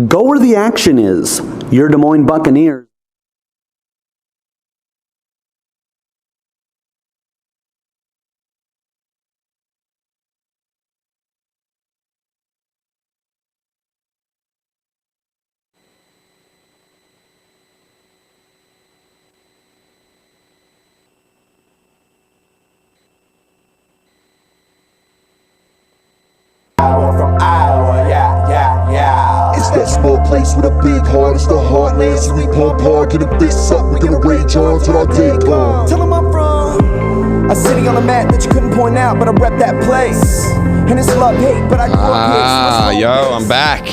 Go where the action is. Your Des Moines Buccaneers. From Iowa, yeah. It's that small place with a big heart. It's the heartland, so we pump hard, get a fist up, we gonna rage on till our day gone. Tell 'em I'm from a city on the map that you couldn't point out, but I rep that place. And it's love hate, but I grew up here. I'm back.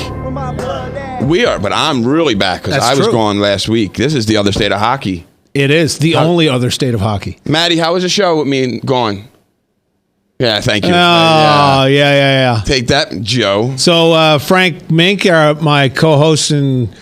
We are, but I'm really back because I was gone last week. This is the other state of hockey. It is the only other state of hockey. Maddie, how was the show with me and gone? Yeah, thank you. Oh, yeah. Take that, Joe. So Frank Mink, my co-host and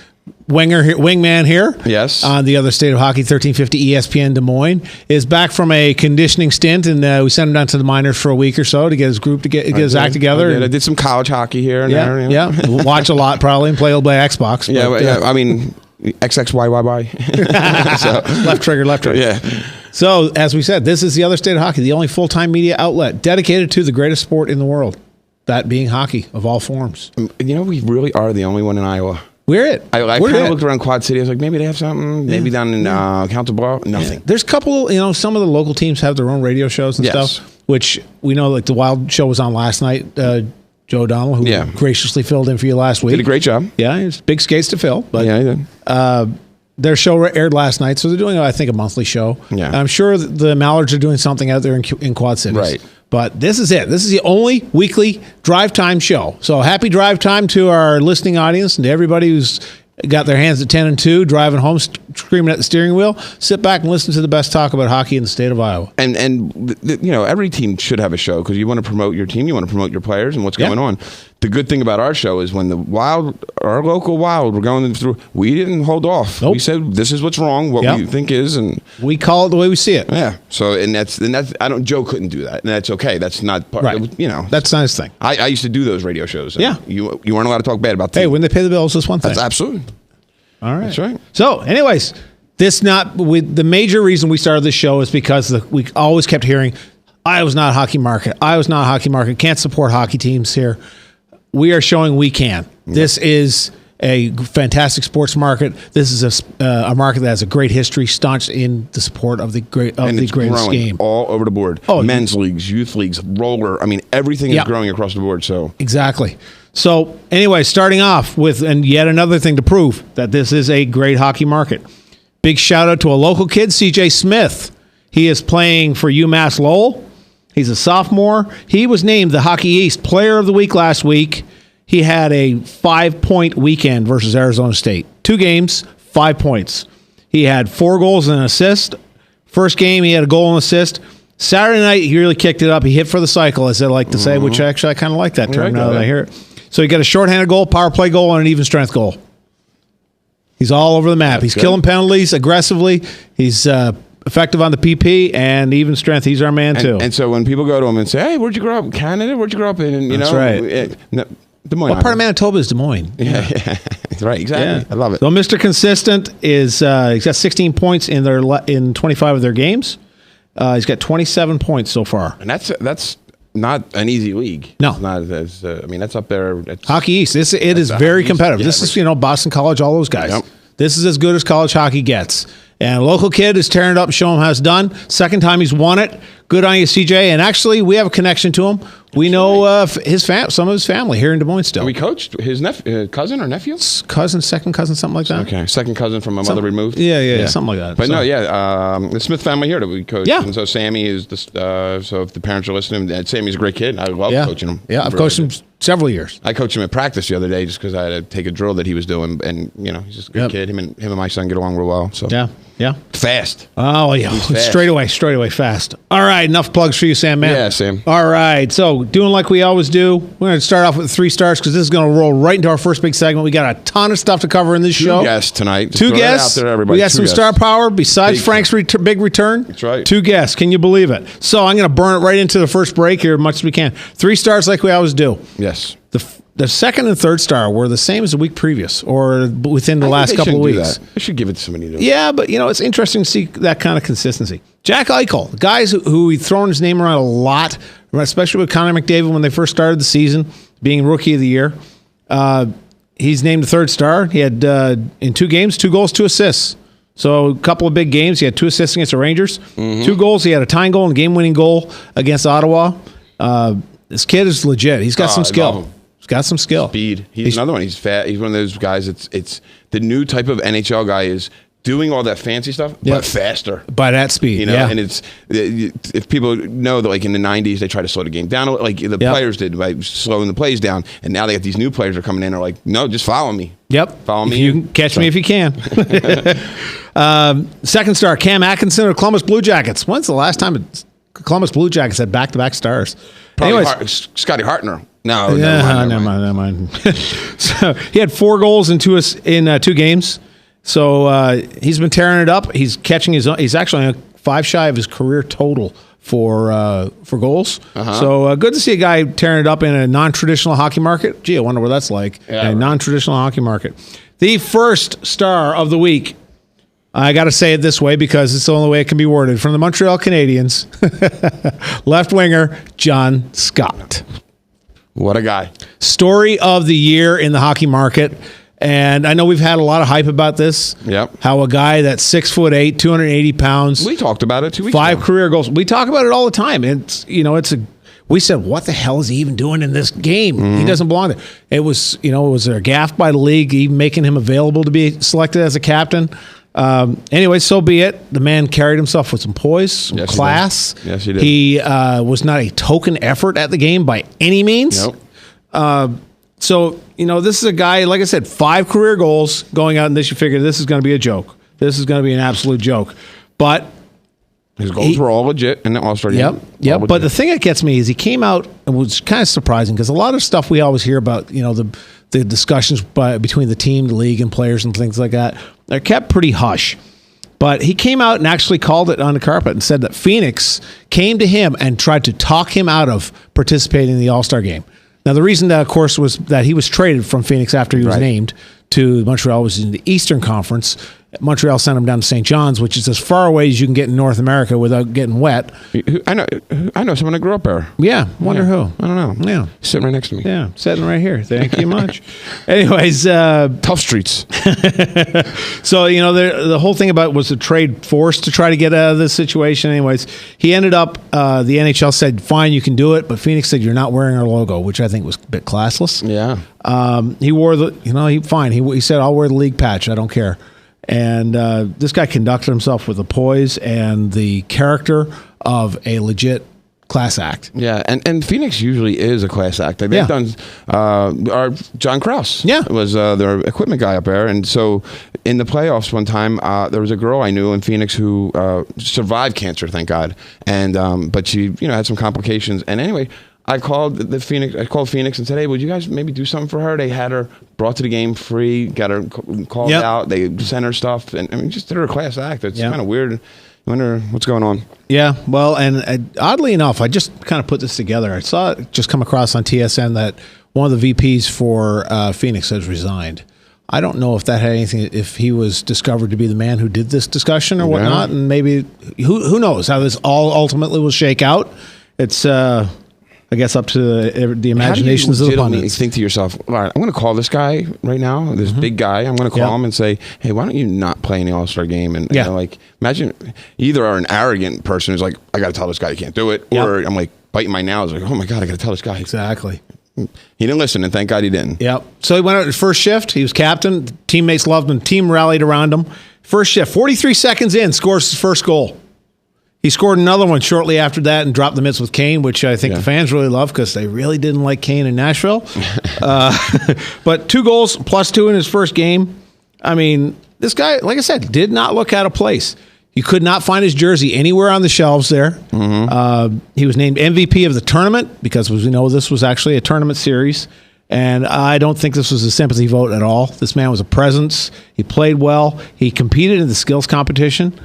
wingman here, yes, on the other state of hockey, 1350 ESPN Des Moines, is back from a conditioning stint, and we sent him down to the minors for a week or so to get his group get his act together. I did some college hockey here and there. You know? Yeah, watch a lot probably and play Xbox. Yeah, I mean XXYYY. So, left trigger. Yeah. So, as we said, this is the other state of hockey, the only full-time media outlet dedicated to the greatest sport in the world, that being hockey of all forms. You know, we really are the only one in Iowa. We're it. I kind of looked around Quad City. I was like, maybe they have something. Maybe down in Council Bluffs. Nothing. Yeah. There's a couple, some of the local teams have their own radio shows and stuff, which we know, like the Wild show was on last night. Joe O'Donnell, who graciously filled in for you last week. Did a great job. Yeah, it's big skates to fill. But, yeah, he did. Their show aired last night, so they're doing, I think, a monthly show. Yeah. I'm sure the Mallards are doing something out there in Quad Cities. Right. But this is it. This is the only weekly drive time show. So happy drive time to our listening audience and to everybody who's got their hands at 10 and 2, driving home, screaming at the steering wheel. Sit back and listen to the best talk about hockey in the state of Iowa. And every team should have a show because you want to promote your team, you want to promote your players and what's going on. The good thing about our show is when the Wild, our local Wild, were going through, we didn't hold off. Nope. We said this is what's wrong, what we think is, and we call it the way we see it. Yeah. So and that's Joe couldn't do that, and that's okay. That's not part. Right. That's not his thing. I used to do those radio shows. Yeah. You weren't allowed to talk bad about. Hey, when they pay the bills, that's one thing. That's absolutely. All right. That's right. So, anyways, the major reason we started this show is because we always kept hearing, Iowa's not a hockey market. Iowa's not a hockey market. Can't support hockey teams here. We are showing we can. Yep. This is a fantastic sports market. This is a market that has a great history, staunch in the support of the greatest game. All over the board. Oh, men's leagues, youth leagues, roller. I mean, everything is growing across the board. So exactly. So anyway, starting off with, and yet another thing to prove that this is a great hockey market. Big shout out to a local kid, CJ Smith. He is playing for UMass Lowell. He's a sophomore. He was named the Hockey East Player of the Week last week. He had a 5-point weekend versus Arizona State. 2 games, 5 points. He had 4 goals and an assist. First game, he had a goal and assist. Saturday night, he really kicked it up. He hit for the cycle, as they like to say, which actually I kind of like that term now that I hear it. So he got a shorthanded goal, power play goal, and an even strength goal. He's all over the map. He's killing penalties aggressively. He's effective on the PP and even strength. He's our man, too. And so when people go to him and say, hey, where'd you grow up? Canada? Where'd you grow up in? And, That's right. Des Moines. What part of Manitoba is Des Moines? Yeah. Right, exactly. Yeah. I love it. So Mr. Consistent is he's got 16 points in 25 of their games. He's got 27 points so far. And that's not an easy league. No. It's not as, that's up there. Hockey East. It is very competitive. This is, Boston College, all those guys. Yep. This is as good as college hockey gets. And a local kid is tearing it up and showing him how it's done. Second time he's won it. Good on you, CJ. And actually, we have a connection to him. We know some of his family here in Des Moines still. We coached his cousin or nephew? Cousin, second cousin, something like that. Okay, second cousin from my mother removed. Yeah, something like that. But the Smith family here that we coach. Yeah. And so Sammy is so if the parents are listening, Sammy's a great kid. I love coaching him. Yeah, I've coached him several years. I coached him at practice the other day just because I had to take a drill that he was doing, and he's just a good kid. Him and my son get along real well. So yeah, fast. Oh yeah, fast. straight away fast. All right, enough plugs for you, Sam, man. Yeah, Sam. All right, so doing like we always do, we're going to start off with 3 stars because this is going to roll right into our first big segment. We got a ton of stuff to cover in this show. 2 guests tonight. Just 2 guests. Out there, everybody. We got some star power besides Frank's big return. That's right. 2 guests. Can you believe it? So I'm going to burn it right into the first break here as much as we can. 3 stars like we always do. Yes. the second and third star were the same as the week previous or within the last couple of weeks. They should give it to somebody new. Yeah, but it's interesting to see that kind of consistency. Jack Eichel, guys who he'd thrown his name around a lot, especially with Connor McDavid when they first started the season, being Rookie of the Year. He's named the third star. He had, in 2 games, 2 goals, 2 assists. So a couple of big games. He had 2 assists against the Rangers, 2 goals. He had a tying goal and game-winning goal against Ottawa. This kid is legit. He's got some skill. He's got some skill. Speed. He's another one. He's fat. He's one of those guys. It's the new type of NHL guy is doing all that fancy stuff, but faster. By that speed, And it's if people know that, like in the '90s, they try to slow the game down, like the players did by slowing the plays down, and now they got these new players that are coming in. Are like, no, just follow me. Follow me. You can catch me if you can. Second star, Cam Atkinson of Columbus Blue Jackets. When's the last time Columbus Blue Jackets had back-to-back stars? Probably Scotty Hartner. No, never mind. So he had 4 goals in 2 games. So he's been tearing it up. He's catching his own. He's actually 5 shy of his career total for goals. So good to see a guy tearing it up in a non-traditional hockey market. Gee, I wonder what that's like. A non-traditional hockey market. The first star of the week. I got to say it this way because it's the only way it can be worded. From the Montreal Canadiens, left winger John Scott. What a guy. Story of the year in the hockey market. And I know we've had a lot of hype about this. Yep. How a guy that's 6'8", 280 pounds. We talked about it 2 weeks 5 ago. career goals. We talk about it all the time. We said, what the hell is he even doing in this game? He doesn't belong there. It was a gaffe by the league, even making him available to be selected as a captain. Anyway, so be it. The man carried himself with some poise, some class. Yes, he did. He was not a token effort at the game by any means. Nope. So, this is a guy, like I said, 5 career goals going out, and this you figure this is going to be a joke. This is going to be an absolute joke. But his goals were all legit in the All-Star game. Yep. But the thing that gets me is he came out and was kind of surprising because a lot of stuff we always hear about, the discussions between the team, the league, and players and things like that, they're kept pretty hush. But he came out and actually called it on the carpet and said that Phoenix came to him and tried to talk him out of participating in the All-Star game. Now, the reason that, of course, was that he was traded from Phoenix after he was named to Montreal, was in the Eastern Conference. Montreal sent him down to St. John's, which is as far away as you can get in North America without getting wet. I know someone that grew up there. Yeah, who? I don't know. Yeah. Sitting right next to me. Yeah, sitting right here. Thank you much. Anyways. Tough streets. So, the whole thing about was the trade forced to try to get out of this situation. Anyways, he ended up, the NHL said, fine, you can do it. But Phoenix said, you're not wearing our logo, which I think was a bit classless. Yeah. He wore he said, I'll wear the league patch. I don't care. And this guy conducted himself with the poise and the character of a legit class act. Yeah, and Phoenix usually is a class act. They've done our John Krause. Was their equipment guy up there, and so in the playoffs one time there was a girl I knew in Phoenix who survived cancer, thank God, and but she had some complications. And anyway, I called Phoenix and said, hey, would you guys maybe do something for her? They had her brought to the game free, got her called out. They sent her stuff, and just did her a class act. It's kind of weird. I wonder what's going on. Yeah, well, and oddly enough, I just kind of put this together. I saw it just come across on TSN that one of the VPs for Phoenix has resigned. I don't know if that had anything, if he was discovered to be the man who did this discussion or whatnot, and maybe, who knows how this all ultimately will shake out. It's... I guess up to the imaginations of the pundits. You think to yourself, all right, I'm going to call this guy right now, this big guy. I'm going to call him and say, hey, why don't you not play in the All-Star game? And imagine either are an arrogant person who's like, I got to tell this guy he can't do it, or I'm like biting my nails, like, oh my God, I got to tell this guy. Exactly. He didn't listen, and thank God he didn't. Yep. So he went out his first shift. He was captain. Teammates loved him. Team rallied around him. First shift, 43 seconds in, scores his first goal. He scored another one shortly after that and dropped the mitts with Kane, which I think the fans really love because they really didn't like Kane in Nashville. But 2 goals, +2 in his first game. I mean, this guy, like I said, did not look out of place. You could not find his jersey anywhere on the shelves there. He was named MVP of the tournament because, as we know, this was actually a tournament series. And I don't think this was a sympathy vote at all. This man was a presence. He played well. He competed in the skills competition.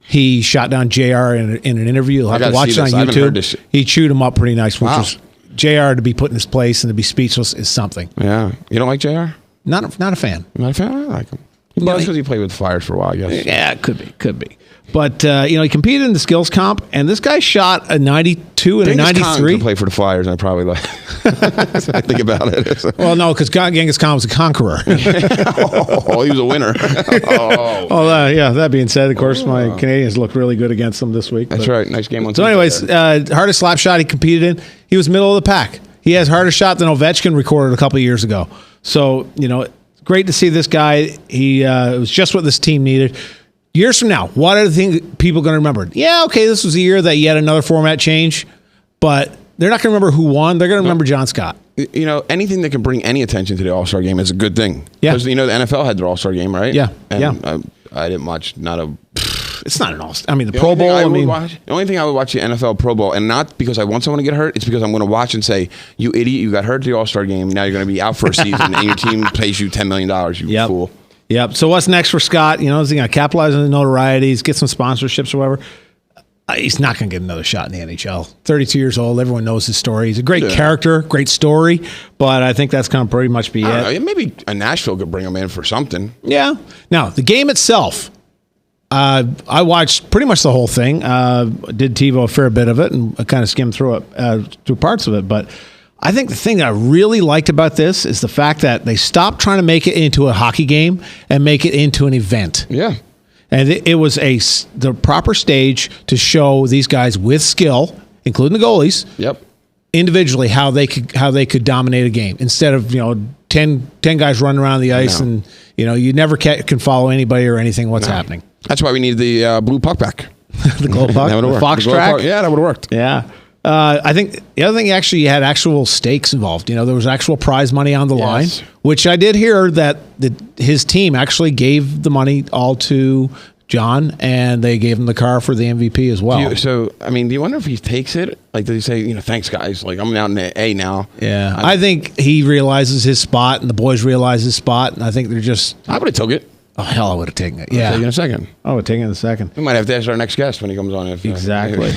He shot down JR in an interview. You'll have to watch it on YouTube. He chewed him up pretty nice, which was JR to be put in his place and to be speechless is something. Yeah. You don't like JR? Not a fan. Not a fan? I like him. Well, because he played with the Flyers for a while, I guess. Yeah, could be. But, he competed in the skills comp, and this guy shot a 92 and a 93. To play for the Flyers, I probably like. I think about it. Well, no, because Genghis Khan was a conqueror. Oh, he was a winner. Yeah, that being said, of course, my Canadians looked really good against them this week. That's right. Nice game on So anyways, hardest slap shot he competed in, he was middle of the pack. He has harder shot than Ovechkin recorded a couple of years ago. So, great to see this guy. He it was just what this team needed. Years from now, what are the things people going to remember? Yeah, okay, this was a year that you had another format change, but they're not going to remember who won. They're going to remember John Scott. Anything that can bring any attention to the All-Star game is a good thing. Yeah. Because, the NFL had their All-Star game, right? Yeah, and I didn't watch, It's not an All-Star. I mean, the Pro Bowl. The only thing I would watch the NFL Pro Bowl, and not because I want someone to get hurt, it's because I'm going to watch and say, you idiot, you got hurt at the All-Star game, now you're going to be out for a season, and your team pays you $10 million, you fool. Yep. So what's next for Scott? Is he going to capitalize on the notorieties, get some sponsorships or whatever? He's not going to get another shot in the NHL. 32 years old. Everyone knows his story. He's a great character, great story, but I think that's going to pretty much be it. Maybe Nashville could bring him in for something. Yeah. Now, the game itself, I watched pretty much the whole thing. Did TiVo a fair bit of it and kind of skimmed through it, through parts of it, but I think the thing that I really liked about this is the fact that they stopped trying to make it into a hockey game and make it into an event. Yeah. And it was the proper stage to show these guys with skill, including the goalies, individually how they could dominate a game instead of 10 guys running around the ice and you never can follow anybody or anything what's happening. That's why we need the blue puck back. The gold puck, the Fox track. Yeah, that would have worked. Yeah. I think the other thing, actually, you had actual stakes involved. There was actual prize money on the line, which I did hear that his team actually gave the money all to John, and they gave him the car for the MVP as well. Do you wonder if he takes it? Like, does he say, thanks, guys, like, I'm out in A now? Yeah. I think he realizes his spot, and the boys realize his spot, and I think they're just... I would have took it. Oh, hell, I would have taken it. Yeah. I'll take it in a second. I would have taken it in a second. We might have to ask our next guest when he comes on. Exactly.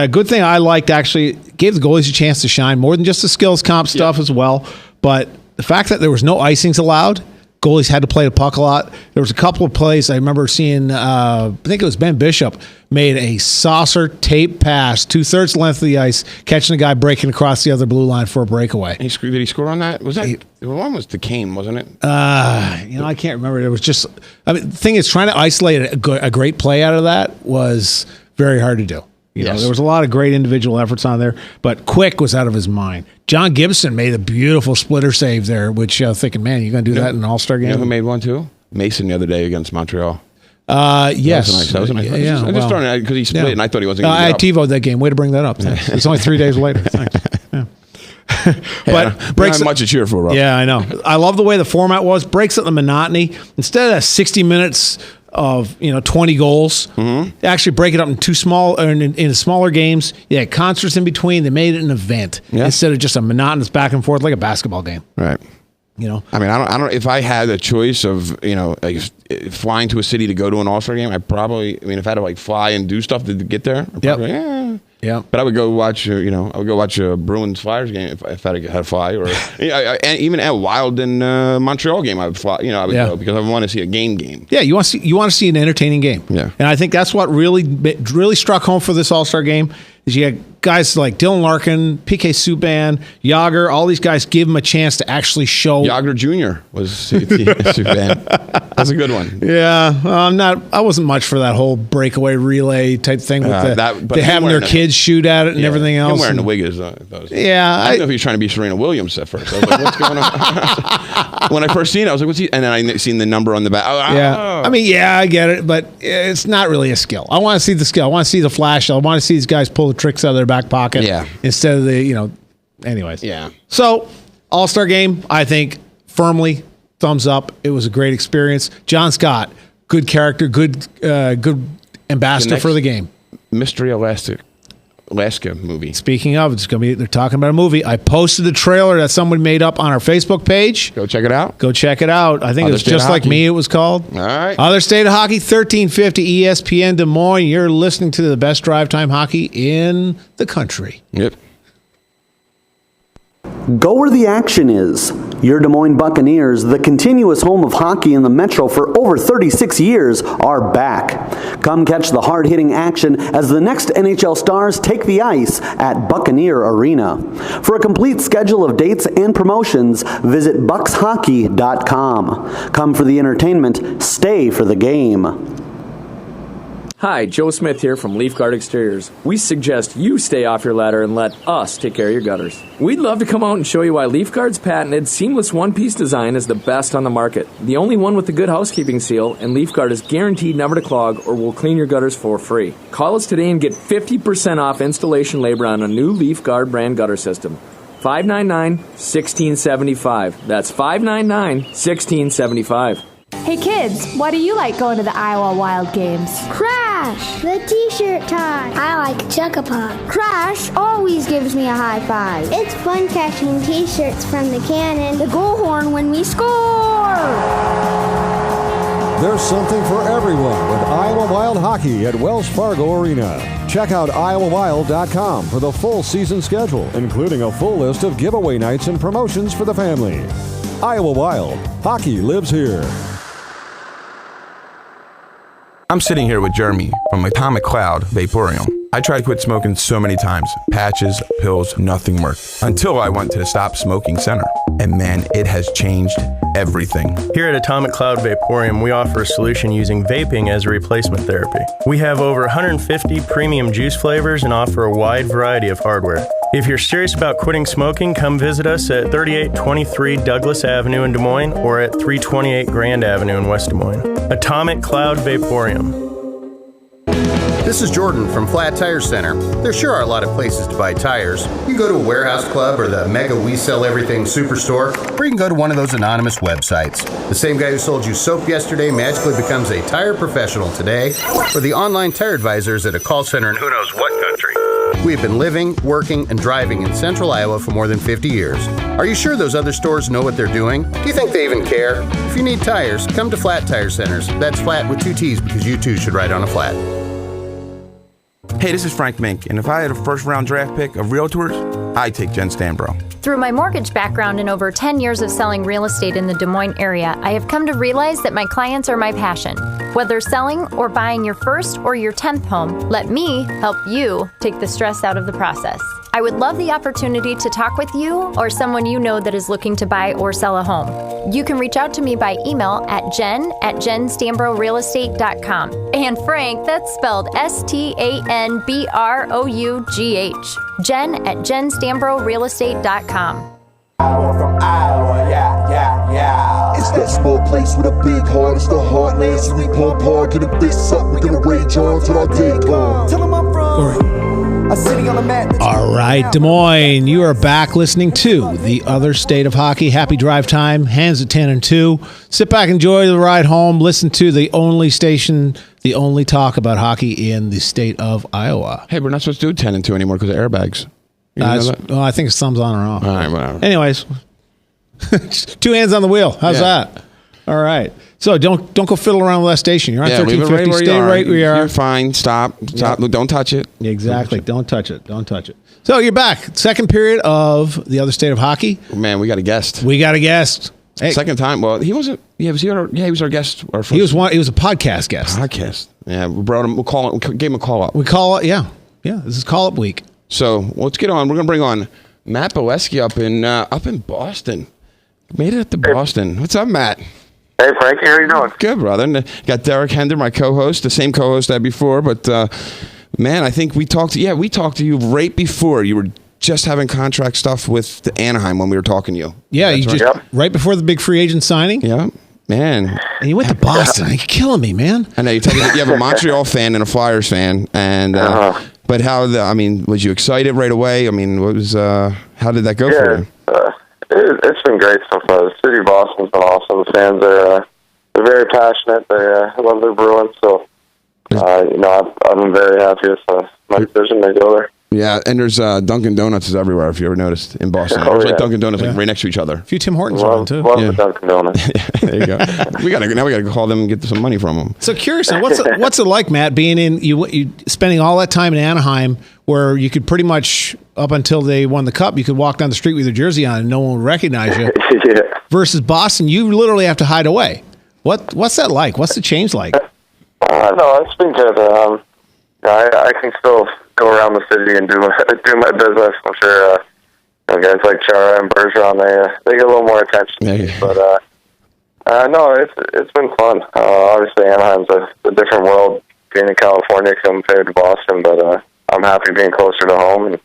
Good thing I liked, actually, gave the goalies a chance to shine more than just the skills comp stuff as well. But the fact that there was no icings allowed, goalies had to play the puck a lot. There was a couple of plays I remember seeing, I think it was Ben Bishop, made a saucer tape pass, 2/3 length of the ice, catching a guy breaking across the other blue line for a breakaway. Did he score on that? Was that one was Duquesne, wasn't it? I can't remember. It was just, the thing is, trying to isolate a great play out of that was very hard to do. There was a lot of great individual efforts on there, but Quick was out of his mind. John Gibson made a beautiful splitter save there, which I was thinking, man, you're going to do that in an All-Star game? You know who made one too? Mason the other day against Montreal. Yes. That was nice. I just throwing it because he split and I thought he wasn't going to I TiVo'd that game. Way to bring that up. It's only 3 days later. Thanks. Yeah. But breaks not much to cheer for, Rob. Yeah, I know. I love the way the format was. Breaks up the monotony. Instead of 60 minutes of 20 goals, actually break it up into smaller games. Yeah, concerts in between. They made it an event instead of just a monotonous back and forth like a basketball game. Right. I don't. If I had a choice of flying to a city to go to an All-Star game, if I had to fly and do stuff to get there, yeah. But I would go watch. I would go watch a Bruins Flyers game if I had to fly, or and even at Wild and Montreal game, I would fly. I would go because I want to see a game. Yeah, you want to see an entertaining game. Yeah, and I think that's what really struck home for this All-Star game. Is you had guys like Dylan Larkin, PK Subban, Yager, all these guys give him a chance to actually show. Yager Jr. was Subban. That's a good one. Yeah, I wasn't much for that whole breakaway relay type thing with having their kids should at it and everything else. Him wearing the wig is. I don't know if he's trying to be Serena Williams at first. I was like, what's going on? When I first seen it, I was like, what's he? And then I seen the number on the back. I get it, but it's not really a skill. I want to see the skill. I want to see the flash. I want to see these guys pull the tricks out of their back pocket. Yeah. Instead of the, anyways. Yeah. So, All-Star game, I think firmly thumbs up. It was a great experience. John Scott, good character, good ambassador for the game. Mystery Alaska movie. Speaking of, they're talking about a movie. I posted the trailer that someone made up on our Facebook page. Go check it out. I think it was Just Like Me, it was called. All right. Other State of Hockey, 1350 ESPN Des Moines. You're listening to the best drive time hockey in the country. Yep. Go where the action is. Your Des Moines Buccaneers, the continuous home of hockey in the Metro for over 36 years, are back. Come catch the hard-hitting action as the next NHL stars take the ice at Buccaneer Arena. For a complete schedule of dates and promotions, visit buckshockey.com. Come for the entertainment, stay for the game. Hi, Joe Smith here from Leaf Guard Exteriors. We suggest you stay off your ladder and let us take care of your gutters. We'd love to come out and show you why Leaf Guard's patented seamless one-piece design is the best on the market. The only one with the good housekeeping seal, and Leaf Guard is guaranteed never to clog or will clean your gutters for free. Call us today and get 50% off installation labor on a new Leaf Guard brand gutter system. 599-1675. That's 599-1675. Hey kids, why do you like going to the Iowa Wild games? Crash, the t-shirt tie. I like Chuck-a-Puck. Crash always gives me a high five. It's fun catching t-shirts from the cannon. The goal horn when we score. There's something for everyone with Iowa Wild Hockey at Wells Fargo Arena. Check out iowawild.com for the full season schedule, including a full list of giveaway nights and promotions for the family. Iowa Wild, hockey lives here. I'm sitting here with Jeremy from Atomic Cloud Vaporium. I tried to quit smoking so many times. Patches, pills, nothing worked. Until I went to the Stop Smoking Center. And man, it has changed everything. Here at Atomic Cloud Vaporium, we offer a solution using vaping as a replacement therapy. We have over 150 premium juice flavors and offer a wide variety of hardware. If you're serious about quitting smoking, come visit us at 3823 Douglas Avenue in Des Moines or at 328 Grand Avenue in West Des Moines. Atomic Cloud Vaporium. This is Jordan from Flat Tire Center. There sure are a lot of places to buy tires. You can go to a warehouse club or the mega We Sell Everything superstore, or you can go to one of those anonymous websites. The same guy who sold you soap yesterday magically becomes a tire professional today, or the online tire advisors at a call center in who knows what country. We've been living, working, and driving in central Iowa for more than 50 years. Are you sure those other stores know what they're doing? Do you think they even care? If you need tires, come to Flat Tire Centers. That's flat with 2 T's because you too should ride on a flat. Hey, this is Frank Mink, and if I had a first-round draft pick of realtors, I'd take Jen Stanbro. Through my mortgage background and over 10 years of selling real estate in the Des Moines area, I have come to realize that my clients are my passion. Whether selling or buying your first or your 10th home, let me help you take the stress out of the process. I would love the opportunity to talk with you or someone you know that is looking to buy or sell a home. You can reach out to me by email at jen@jenstanbrorealestate.com. And Frank, that's spelled STANBROUGH. jen@jenstanbrorealestate.com. Iowa from Iowa, yeah. It's that small place with a big heart. It's the heartland, so we pump hard, get them fists up. We're gonna rage on till our day gone. Tell 'em I'm from a city on the map. All right, Des Moines, you are back listening to The Other State of Hockey. Happy drive time, hands at 10 and 2. Sit back, enjoy the ride home, listen to the only station, the only talk about hockey in the state of Iowa. Hey, we're not supposed to do 10 and 2 anymore because of airbags. Well, I think it's thumbs on or off. All right, whatever. Anyways, 2 hands on the wheel. How's that? All right. So don't go fiddle around with that station. You're on 1350. Stay right where you are. You're fine. Stop. Don't touch it. Exactly. Don't touch it. So you're back. Second period of The Other State of Hockey. Man, we got a guest. Hey. Second time. Well, he wasn't. Yeah, he was our guest. Our first. He was a podcast guest. Yeah, we brought him. We gave him a call up. Yeah. This is call up week. So let's get on. We're gonna bring on Matt Boleski up in Boston. Made it up to Boston. What's up, Matt? Hey, Frankie, how you doing? Good, brother. And got Derek Hender, my co-host, the same co-host I had before. But man, I think we talked to you right before you were just having contract stuff with the Anaheim when we were talking to you. Yeah, right before the big free agent signing. Yeah, man. And you went to Boston. You're killing me, man. I know you tell me that you have a Montreal fan and a Flyers fan, and but was you excited right away? I mean, what was how did that go for you? It's been great so far. The city of Boston's been awesome. The fans are they're very passionate. They love their Bruins. So, I've been very happy with my decision to go there. Yeah, and there's Dunkin' Donuts is everywhere. If you ever noticed in Boston, there's like Dunkin' Donuts like right next to each other. A few Tim Hortons around too. Love the Dunkin' Donuts. There you go. we gotta call them and get some money from them. So curious, now, what's it like, Matt, being in you spending all that time in Anaheim, where you could pretty much up until they won the cup, you could walk down the street with your jersey on and no one would recognize you. Yeah. Versus Boston, you literally have to hide away. What's that like? What's the change like? No, it's been good. I can still go around the city and do my business. I'm sure guys like Chara and Bergeron, they get a little more attention. Yeah. But no, it's been fun. Obviously, Anaheim's a different world being in California compared to Boston, but I'm happy being closer to home, and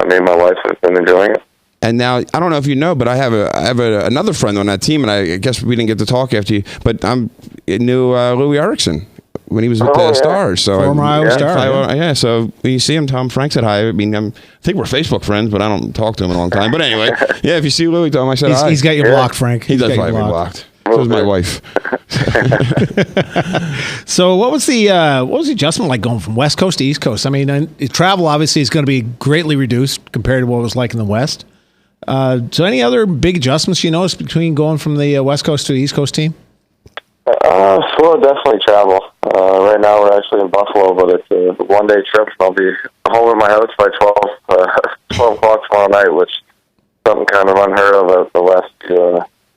me and my wife have been enjoying it. And now, I don't know if you know, but I have another friend on that team, and I guess we didn't get to talk after you, but I knew Louis Eriksson when he was with the Stars. So former Iowa Star. Yeah, so when you see him, Tom Frank said hi. I mean, I think we're Facebook friends, but I don't talk to him in a long time. But anyway, yeah, if you see Louis, tell him I said hi. He's got you blocked, Frank. He does probably be blocked. So is my wife. So what was the adjustment like going from West Coast to East Coast? I mean, travel obviously is going to be greatly reduced compared to what it was like in the West. So any other big adjustments you noticed between going from the West Coast to the East Coast team? Well, definitely travel. Right now we're actually in Buffalo, but it's a one-day trip. I'll be home at my house by 12 o'clock tomorrow night, which is something kind of unheard of at the West.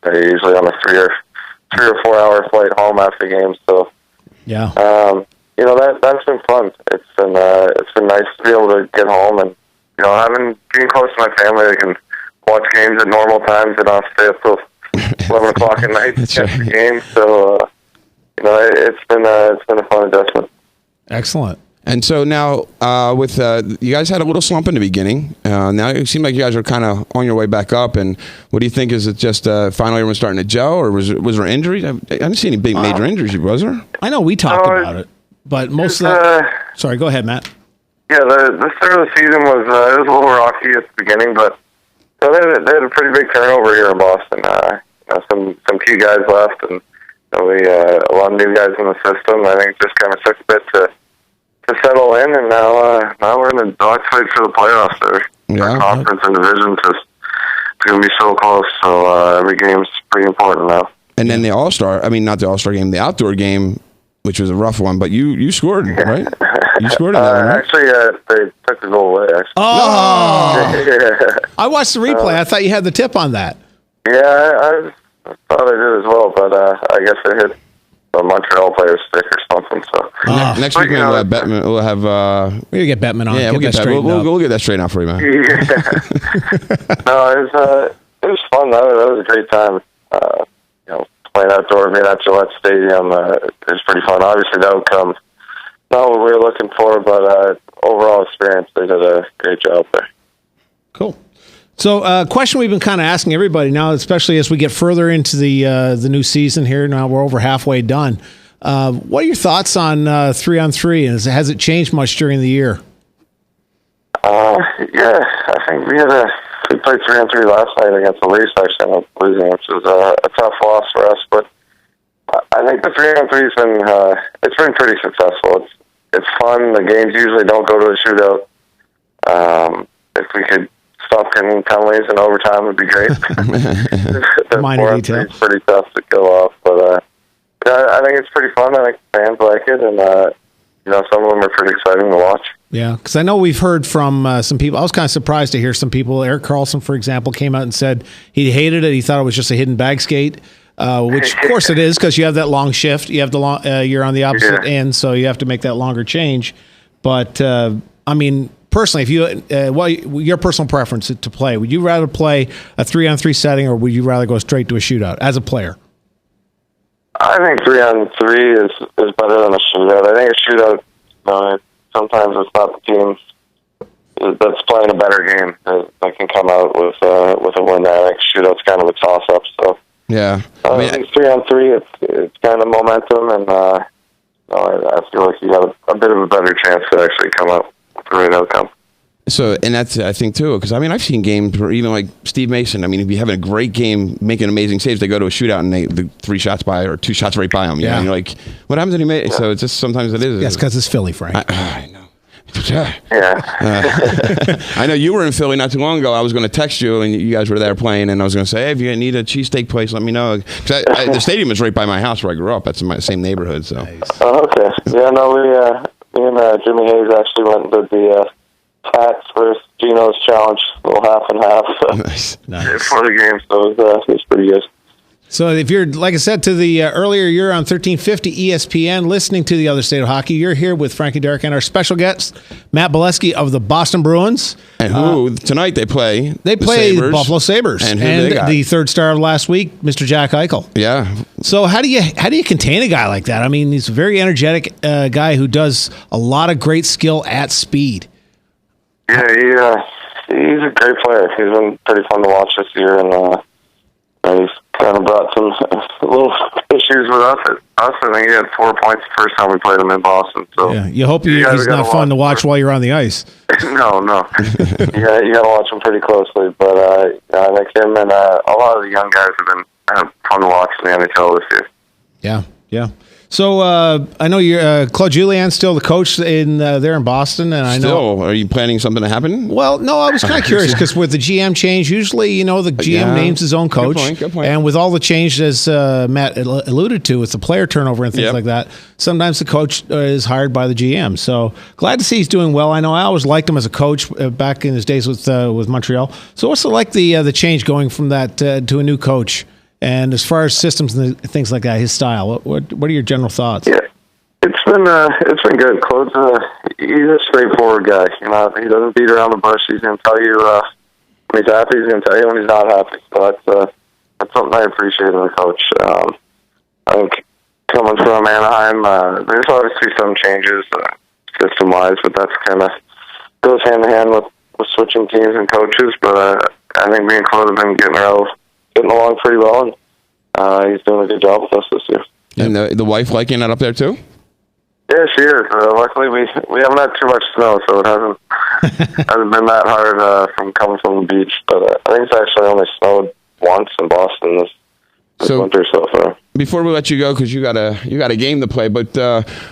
They're usually on a 3 or 4 hour flight home after games. So, yeah, that's been fun. It's been nice to be able to get home and being close to my family. I can watch games at normal times and not stay up till 11 o'clock at night to catch the game. So, it's been a fun adjustment. Excellent. And so now, with you guys had a little slump in the beginning. Now it seemed like you guys are kind of on your way back up. And what do you think? Is it just finally everyone's starting to gel, or was there injuries? I didn't see any big major injuries. Was there? I know we talked about it, but most of that. Sorry, go ahead, Matt. Yeah, the start of the season was it was a little rocky at the beginning, but they had a pretty big turnover here in Boston. Some key guys left, and a lot of new guys in the system. I think it just kind of took a bit to settle in, and now we're in the dogfight for the playoffs. Our conference and division just going to be so close. So every game's pretty important now. And then the All-Star, not the All-Star game, the outdoor game, which was a rough one, but you scored, right? You scored in that one, right? Actually, they took the goal away. Actually. Oh! I watched the replay. I thought you had the tip on that. Yeah, I thought I did as well, but I guess it hit a Montreal player's stick or something. So next week we'll have Bettman. We'll have we're gonna get Bettman on. Yeah, we'll get that. We'll get that straightened out for you, man. Yeah. No, it was fun. That was a great time. Playing outdoor, being at Gillette Stadium, it was pretty fun. Obviously, the outcome not what we were looking for, but overall experience, they did a great job there. Cool. So, a question we've been kind of asking everybody now, especially as we get further into the new season here. Now we're over halfway done. What are your thoughts on 3-on-3? And has it changed much during the year? Yeah, I think we played 3-on-3 last night against the Leafs. Actually, ended up losing, which was a tough loss for us. But I think the 3-on-3's been pretty successful. It's fun. The games usually don't go to a shootout. If we could stop getting penalties in overtime, would be great. Minor detail. It's pretty tough to go off, but I think it's pretty fun. I think fans like it, and some of them are pretty exciting to watch. Yeah, because I know we've heard from some people. I was kind of surprised to hear some people. Eric Carlson, for example, came out and said he hated it. He thought it was just a hidden bag skate, which of course it is, because you have that long shift. You have you're on the opposite end, so you have to make that longer change. But personally, if you your personal preference to play, would you rather play a 3-on-3 setting, or would you rather go straight to a shootout as a player? I think 3-on-3 is better than a shootout. I think a shootout, sometimes it's not the team that's playing a better game that can come out with a win. I think shootout's kind of a toss-up. So yeah, I think 3-on-3, it's kind of momentum, and I feel like you have a bit of a better chance to actually come out with the right outcome. So, and that's, I think, too, because, I've seen games where even like Steve Mason, if you're having a great game, making amazing saves, they go to a shootout and the 3 shots by, or 2 shots right by him. Yeah. And you're like, what happens when he made it? So it's just, sometimes it is. Yes, because it's Philly, Frank. I know. Yeah. I know you were in Philly not too long ago. I was going to text you, and you guys were there playing, and I was going to say, hey, if you need a cheesesteak place, let me know. 'Cause the stadium is right by my house where I grew up. That's in my same neighborhood. So. Oh, okay. Yeah, no, me and Jimmy Hayes actually went and did the Pats versus Geno's challenge, a little half and half. Nice. For the game, so it was pretty good. So if you're, like I said to the earlier, you're on 1350 ESPN listening to The Other State of Hockey. You're here with Frankie Derrick and our special guest, Matt Bolesky of the Boston Bruins. And who, tonight they play? They play the Buffalo Sabres. And who they got? The third star of last week, Mr. Jack Eichel. Yeah. So how do you contain a guy like that? I mean, he's a very energetic guy who does a lot of great skill at speed. Yeah, he's a great player. He's been pretty fun to watch this year, and he's kind of brought some little issues with us. I think he had 4 points the first time we played him in Boston. So yeah, you hope he's not fun to watch while you're on the ice. No. you got to watch him pretty closely. But I think him and a lot of the young guys have been fun to watch in the NHL this year. Yeah. So I know you're Claude Julien still the coach in there in Boston, and I know. Are you planning something to happen? Well, no, I was kind of curious because with the GM change, usually the GM names his own coach. Good point. And with all the change, as Matt alluded to, with the player turnover and things like that, sometimes the coach is hired by the GM. So glad to see he's doing well. I know I always liked him as a coach back in his days with Montreal. So what's it like the change going from that to a new coach? And as far as systems and things like that, his style, what are your general thoughts? Yeah, it's been good. Claude's he's a straightforward guy. He doesn't beat around the bush. He's going to tell you when he's happy. He's going to tell you when he's not happy. So that's something I appreciate in a coach. I think coming from Anaheim, there's obviously some changes system wise, but that's kind of goes hand in hand with switching teams and coaches. But I think me and Claude have been getting along pretty well, and he's doing a good job with us this year. And the wife liking it up there too? Yeah, she is. Luckily, we haven't had too much snow, so it hasn't been that hard from coming from the beach. But I think it's actually only snowed once in Boston this winter so far. Before we let you go, because you got a game to play, but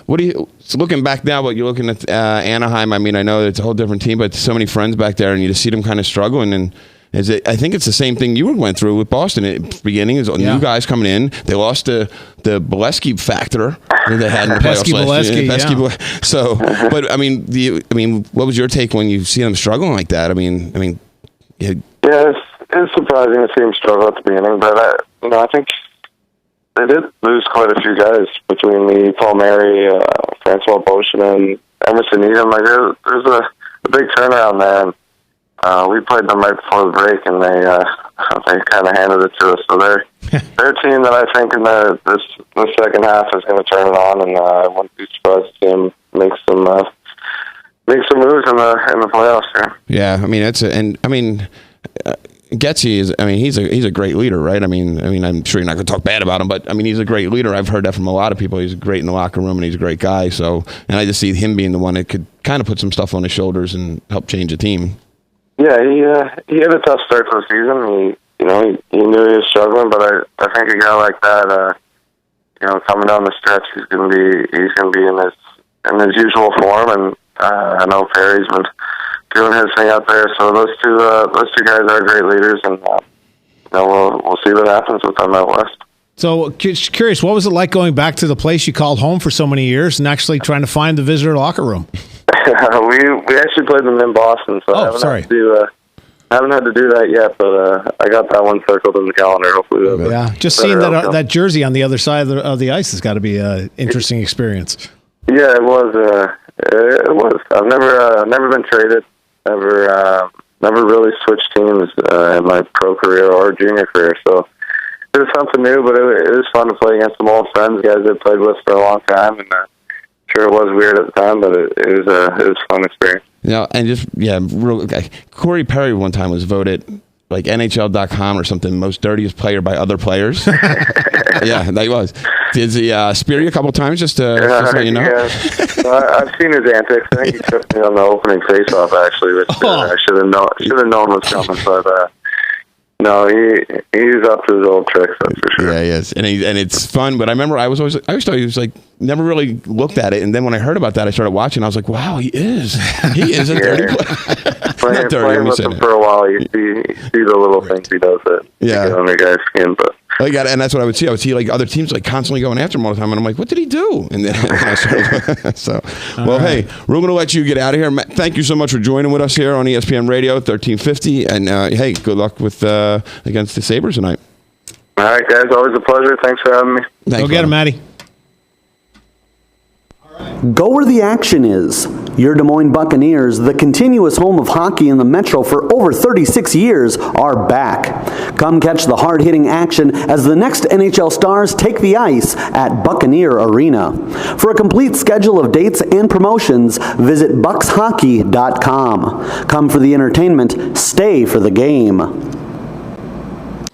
what do you? So looking back now, but you're looking at Anaheim. I mean, I know it's a whole different team, but so many friends back there, and you just see them kind of struggling and. I think it's the same thing you went through with Boston at the beginning. Is new guys coming in. They lost the Bolesky factor that they had in the playoffs last year. So, but I mean, what was your take when you see them struggling like that? I mean, yeah, it's surprising to see them struggle at the beginning, but I think they did lose quite a few guys between me, Paul Mary, Francois Beauchamp, and Emerson Needham. Like there's a big turnaround there. And, we played them right before the break, and they kind of handed it to us. So they're a team that I think in the second half is going to turn it on, and I wouldn't be surprised to see them make some moves in the playoffs. Yeah, I mean Getsy is. I mean, he's a great leader, right? I mean, I'm sure you're not going to talk bad about him, but I mean, he's a great leader. I've heard that from a lot of people. He's great in the locker room, and he's a great guy. So, and I just see him being the one that could kind of put some stuff on his shoulders and help change the team. Yeah, he had a tough start to the season. He knew he was struggling, but I think a guy like that, coming down the stretch, he's gonna be in his usual form. And I know Perry's been doing his thing out there. So those two guys are great leaders, and we'll see what happens with them out west. So curious, what was it like going back to the place you called home for so many years and actually trying to find the visitor locker room? We actually played them in Boston, so I haven't had to do that yet, but I got that one circled in the calendar. Hopefully, just seeing that jersey on the other side of the ice has got to be an interesting experience. Yeah, it was. It was. I've never been traded. Never really switched teams in my pro career or junior career. So it was something new, but it was fun to play against some old friends, guys I've played with for a long time, and. Sure, it was weird at the time, but it was a fun experience. Corey Perry one time was voted like NHL.com or something most dirtiest player by other players. Yeah, that he was. Did he spear you a couple times just to let you know? Yeah. I've seen his antics. I think he tripped me on the opening faceoff actually, which I should have known was coming. But No, he's up to his old tricks, that's for sure. Yeah, he is, and it's fun. But I remember I always thought he was like never really looked at it, and then when I heard about that, I started watching. I was like, wow, he is a dirty player. Playing with him for a while, you see the little things he does that get on your guy's skin, but. And that's what I would see. I would see like other teams like constantly going after him all the time, and I'm like, "What did he do?" And then I started. So, hey, we're going to let you get out of here. Matt, thank you so much for joining with us here on ESPN Radio 1350, and hey, good luck with against the Sabres tonight. All right, guys, always a pleasure. Thanks for having me. Go get him, Matty. Go where the action is. Your Des Moines Buccaneers, the continuous home of hockey in the Metro for over 36 years, are back. Come catch the hard-hitting action as the next NHL stars take the ice at Buccaneer Arena. For a complete schedule of dates and promotions, visit buckshockey.com. Come for the entertainment, stay for the game.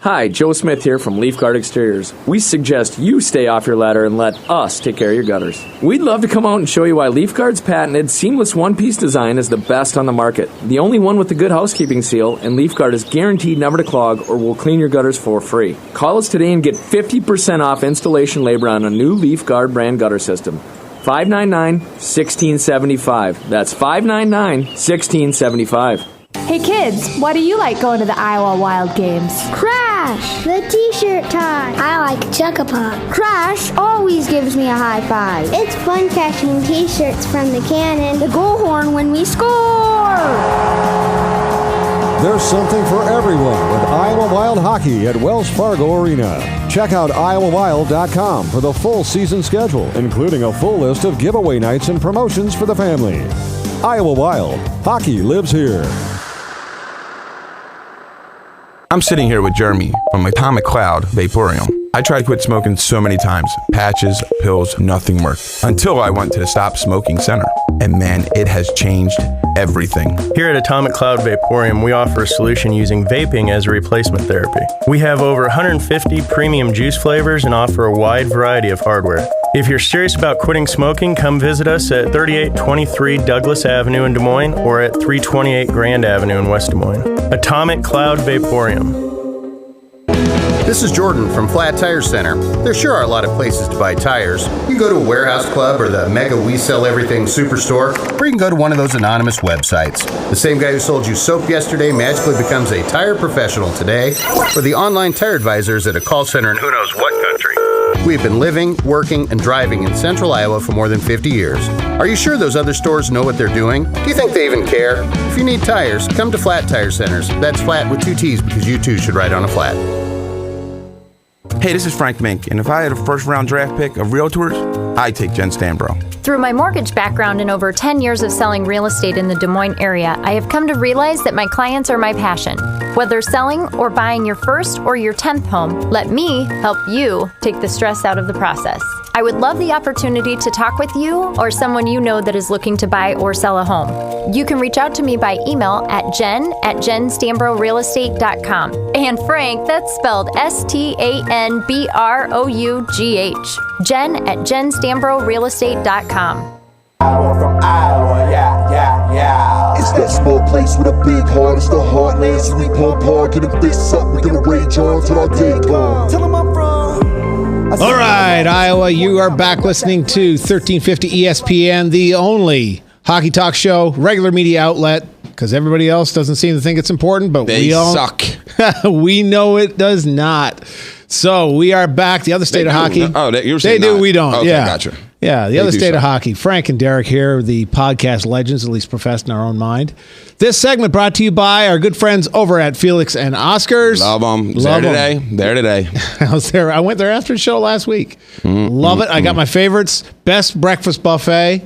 Hi, Joe Smith here from Leaf Guard Exteriors. We suggest you stay off your ladder and let us take care of your gutters. We'd love to come out and show you why Leaf Guard's patented seamless one-piece design is the best on the market. The only one with the good housekeeping seal, and Leaf Guard is guaranteed never to clog or will clean your gutters for free. Call us today and get 50% off installation labor on a new Leaf Guard brand gutter system. 599-1675. That's 599-1675. Hey kids, why do you like going to the Iowa Wild games? Crash, the t-shirt tie. I like Chuck-a-Puck. Crash always gives me a high five. It's fun catching t-shirts from the cannon. The goal horn when we score. There's something for everyone with Iowa Wild Hockey at Wells Fargo Arena. Check out iowawild.com for the full season schedule, including a full list of giveaway nights and promotions for the family. Iowa Wild, hockey lives here. I'm sitting here with Jeremy from Atomic Cloud Vaporium. I tried to quit smoking so many times. Patches, pills, nothing worked. Until I went to the Stop Smoking Center. And man, it has changed everything. Here at Atomic Cloud Vaporium, we offer a solution using vaping as a replacement therapy. We have over 150 premium juice flavors and offer a wide variety of hardware. If you're serious about quitting smoking, come visit us at 3823 Douglas Avenue in Des Moines or at 328 Grand Avenue in West Des Moines. Atomic Cloud Vaporium. This is Jordan from Flat Tire Center. There sure are a lot of places to buy tires. You can go to a warehouse club or the Mega We Sell Everything Superstore, or you can go to one of those anonymous websites. The same guy who sold you soap yesterday magically becomes a tire professional today, or the online tire advisors at a call center in who knows what country. We've been living, working, and driving in central Iowa for more than 50 years. Are you sure those other stores know what they're doing? Do you think they even care? If you need tires, come to Flat Tire Centers. That's flat with 2 T's because you too should ride on a flat. Hey, this is Frank Mink, and if I had a first-round draft pick of realtors, I'd take Jen Stambro. Through my mortgage background and over 10 years of selling real estate in the Des Moines area, I have come to realize that my clients are my passion. Whether selling or buying your first or your 10th home, let me help you take the stress out of the process. I would love the opportunity to talk with you or someone you know that is looking to buy or sell a home. You can reach out to me by email at jen@jenstambrorealestate.com. And Frank, that's spelled STANBROUGH. jen@jenstambrorealestate.com. Iowa from Iowa, yeah. It's that small place with a big heart. It's the heartland, so we pump hard, get them fists up. We're gonna rage on till our day gone. Tell them I'm from. All right, Iowa, you are back listening to 1350 ESPN, the only hockey talk show, regular media outlet, because everybody else doesn't seem to think it's important, but They we all suck. We know it does not. So we are back. The other state of hockey. Oh, you were they saying do. not. We don't. Okay, yeah, gotcha. Yeah, the They other do state of suck. hockey. Frank and Derek here, the podcast legends, at least professed in our own mind. This segment brought to you by our good friends over at Felix and Oscars. Love them. Love 'em. There today. I was there. I went there after the show last week. Love it. I got my favorites. Best breakfast buffet.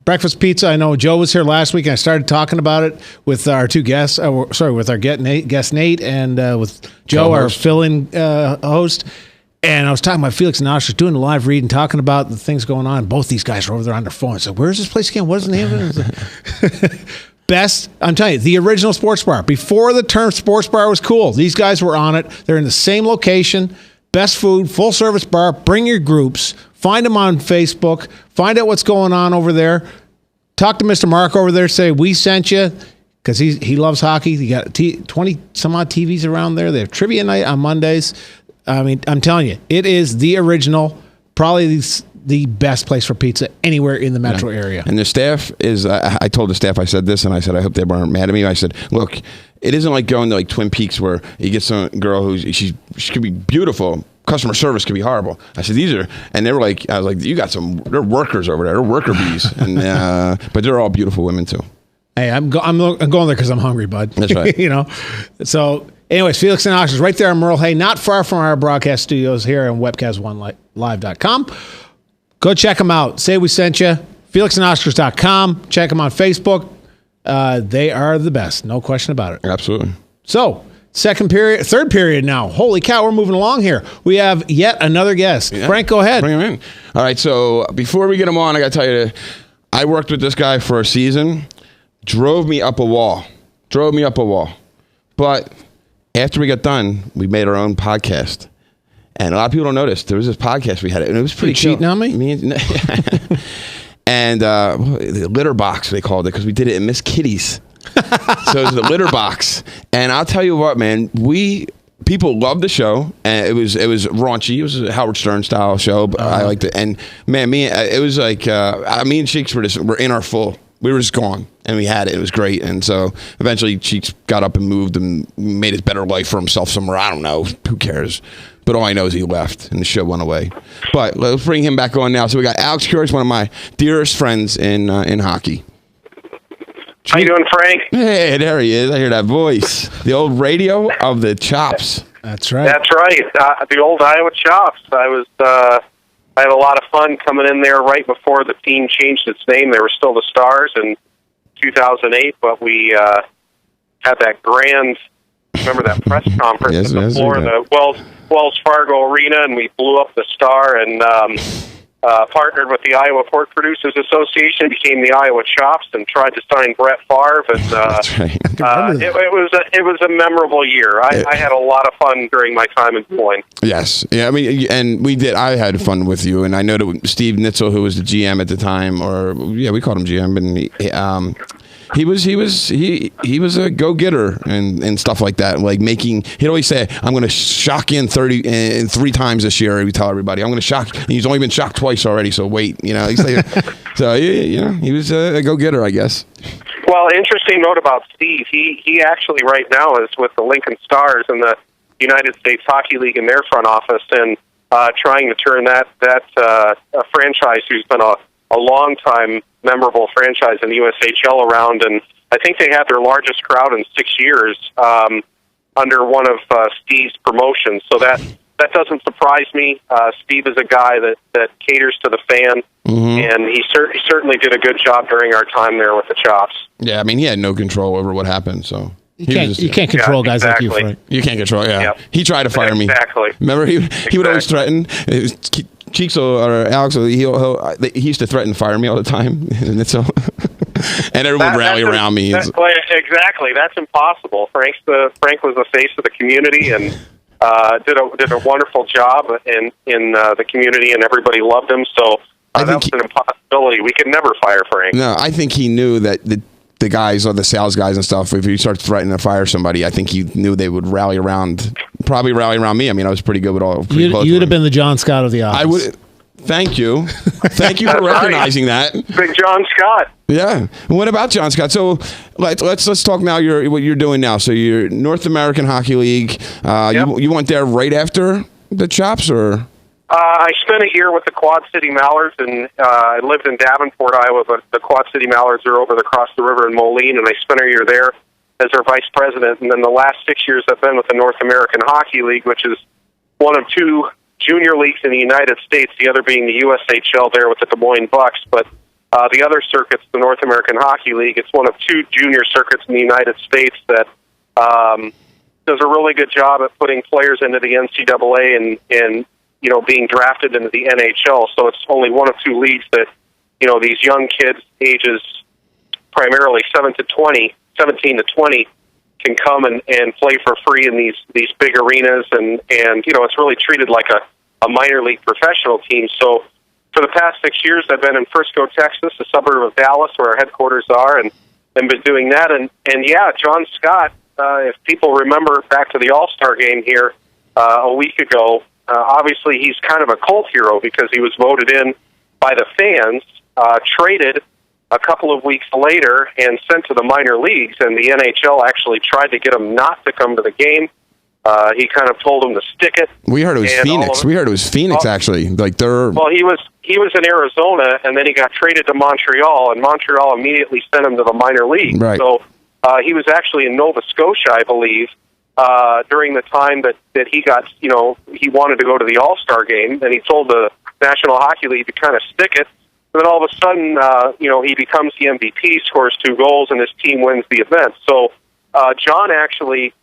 Breakfast pizza. I know Joe was here last week, and I started talking about it with our two guests. With our guest Nate, and with Joe, our fill-in host. And I was talking about Felix and Oscars doing a live read and talking about the things going on. Both these guys are over there on their phones. So where's this place again? What is the name of it? Best, I'm telling you, the original sports bar. Before the term sports bar was cool, these guys were on it. They're in the same location. Best food, full service bar. Bring your groups. Find them on Facebook. Find out what's going on over there. Talk to Mr. Mark over there. Say, we sent you. because he loves hockey. You got 20 some odd TVs around there. They have trivia night on Mondays. I mean, I'm telling you, it is the original, probably the best place for pizza anywhere in the metro area. And the staff is, I told the staff, I said this, and I said, I hope they weren't mad at me. I said, look, it isn't like going to like Twin Peaks where you get some girl who's, she could be beautiful. Customer service could be horrible. I said, and they were like, I was like, you got they're workers over there. They're worker bees. And, but they're all beautiful women too. Hey, I'm going there because I'm hungry, bud. That's right. You know, so anyways, Felix and Alex is right there in Merle Hay, not far from our broadcast studios here on webcast1live.com. Go check them out. Say we sent you. FelixandOscars.com. Check them on Facebook. They are the best. No question about it. Absolutely. So, third period now. Holy cow, we're moving along here. We have yet another guest. Yeah. Frank, go ahead. Bring him in. All right, so before we get him on, I got to tell you, I worked with this guy for a season. Drove me up a wall. But after we got done, we made our own podcast. And a lot of people don't notice. There was this podcast we had, and it was pretty cheating on me? And the litter box, they called it, because we did it in Miss Kitty's. So it was the litter box. And I'll tell you what, man, people loved the show, and it was raunchy. It was a Howard Stern style show, but I liked it. And man, it was like me and Cheeks were in our full. We were just gone, and we had it. It was great. And so eventually Cheeks got up and moved and made his better life for himself somewhere. I don't know. Who cares? But all I know is he left, and the show went away. But let's bring him back on now. So we got Alex Curious, one of my dearest friends in hockey. How you doing, Frank? Hey, there he is. I hear that voice. The old radio of the Chops. That's right. That's right. The old Iowa Chops. I had a lot of fun coming in there right before the team changed its name. They were still the Stars in 2008, but we had that grand, remember that press conference on the floor of the Wells Fargo Arena, and we blew up the Star and partnered with the Iowa Pork Producers Association, became the Iowa Chops, and tried to sign Brett Favre. And That's right. it was a memorable year. I had a lot of fun during my time in Des Moines. Yes, yeah. I mean, and we did. I had fun with you, and I know that Steve Nitzel, who was the GM at the time, we called him GM, and he was a go-getter and stuff like that. Like he'd always say, "I'm going to shock you in 3 times this year." We tell everybody, "I'm going to shock." And he's only been shocked twice already, so wait, you know. So he was a go-getter, I guess. Well, interesting note about Steve. He actually right now is with the Lincoln Stars in the United States Hockey League in their front office, and trying to turn that franchise, who's been a long-time memorable franchise in the USHL around, and I think they had their largest crowd in 6 years under one of Steve's promotions. So that doesn't surprise me. Steve is a guy that caters to the fan, and he certainly did a good job during our time there with the Chops. Yeah, I mean, he had no control over what happened, so... You can't control guys exactly. like you, Frank. You can't control, yeah. Yep. He tried to fire me. Exactly. Remember, he would always threaten. Cheeks or Alex, he used to threaten to fire me all the time. And so, and everyone would rally around me. Exactly. That's impossible. Frank was the face of the community and did a wonderful job in the community, and everybody loved him. So that was an impossibility. We could never fire Frank. No, I think he knew that the guys or the sales guys and stuff, if you start threatening to fire somebody, I think he knew they would rally around me. I mean, I was pretty good with all. You'd have been the John Scott of the office. I would. Thank you. Thank you for recognizing that. Big John Scott. Yeah. What about John Scott? So let's talk now. What you're doing now. So you're North American Hockey League. You went there right after the Chops, or? I spent a year with the Quad City Mallards, and I lived in Davenport, Iowa, but the Quad City Mallards are over across the river in Moline, and I spent a year there as their vice president. And then the last 6 years I've been with the North American Hockey League, which is one of 2 junior leagues in the United States, the other being the USHL there with the Des Moines Bucks. But the other circuit's the North American Hockey League. It's one of 2 junior circuits in the United States that does a really good job at putting players into the NCAA and being drafted into the NHL. So it's only one of 2 leagues that, these young kids, ages primarily 17 to 20, can come and play for free in these big arenas. And it's really treated like a minor league professional team. So for the past 6 years, I've been in Frisco, Texas, a suburb of Dallas, where our headquarters are. And and been doing that. And yeah, John Scott, if people remember back to the All-Star game here a week ago, obviously he's kind of a cult hero because he was voted in by the fans, traded a couple of weeks later and sent to the minor leagues, and the NHL actually tried to get him not to come to the game. He kind of told him to stick it. We heard it was Phoenix. We heard it was Phoenix, actually. Like they're... Well, he was in Arizona, and then he got traded to Montreal, and Montreal immediately sent him to the minor league. Right. So he was actually in Nova Scotia, I believe, during the time that he got, he wanted to go to the All-Star game, and he told the National Hockey League to kind of stick it. And then all of a sudden, he becomes the MVP, scores 2 goals, and his team wins the event. So John actually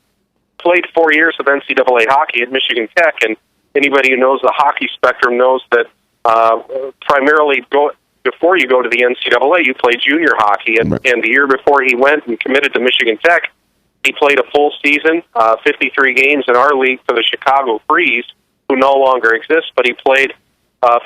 played 4 years of NCAA hockey at Michigan Tech, and anybody who knows the hockey spectrum knows that primarily before you go to the NCAA, you play junior hockey, and the year before he went and committed to Michigan Tech, he played a full season, 53 games in our league for the Chicago Freeze, who no longer exist, but he played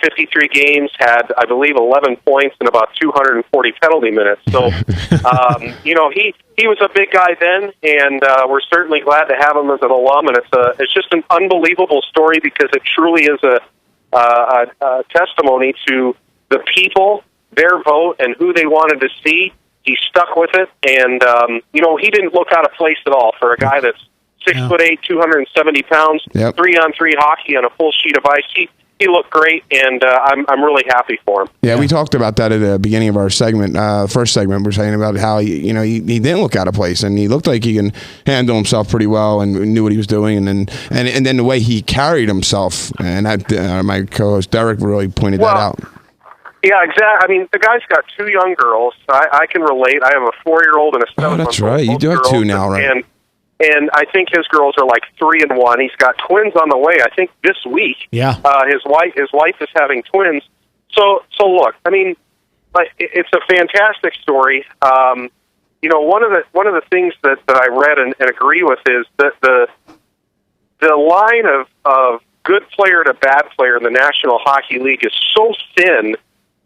53 games, had, I believe, 11 points and about 240 penalty minutes. So, he was a big guy then, and we're certainly glad to have him as an alum. And it's just an unbelievable story because it truly is a testimony to the people, their vote, and who they wanted to see. He stuck with it, and he didn't look out of place at all for a guy that's 6'8", 270 pounds, 3-on-3 hockey on a full sheet of ice. He looked great, and I'm really happy for him. Yeah, we talked about that at the beginning of our segment, first segment. We're saying about how he didn't look out of place, and he looked like he can handle himself pretty well and knew what he was doing, and then the way he carried himself, and my co-host Derek really pointed that out. Yeah, exactly. I mean, the guy's got 2 young girls. I can relate. I have a 4-year-old and a 7-month-old. Oh, that's right. You do have 2 now, right? And I think his girls are like 3 and 1. He's got twins on the way. I think this week. Yeah. His wife is having twins. So look, I mean, it's a fantastic story. One of the things that I read and agree with is that the line of good player to bad player in the National Hockey League is so thin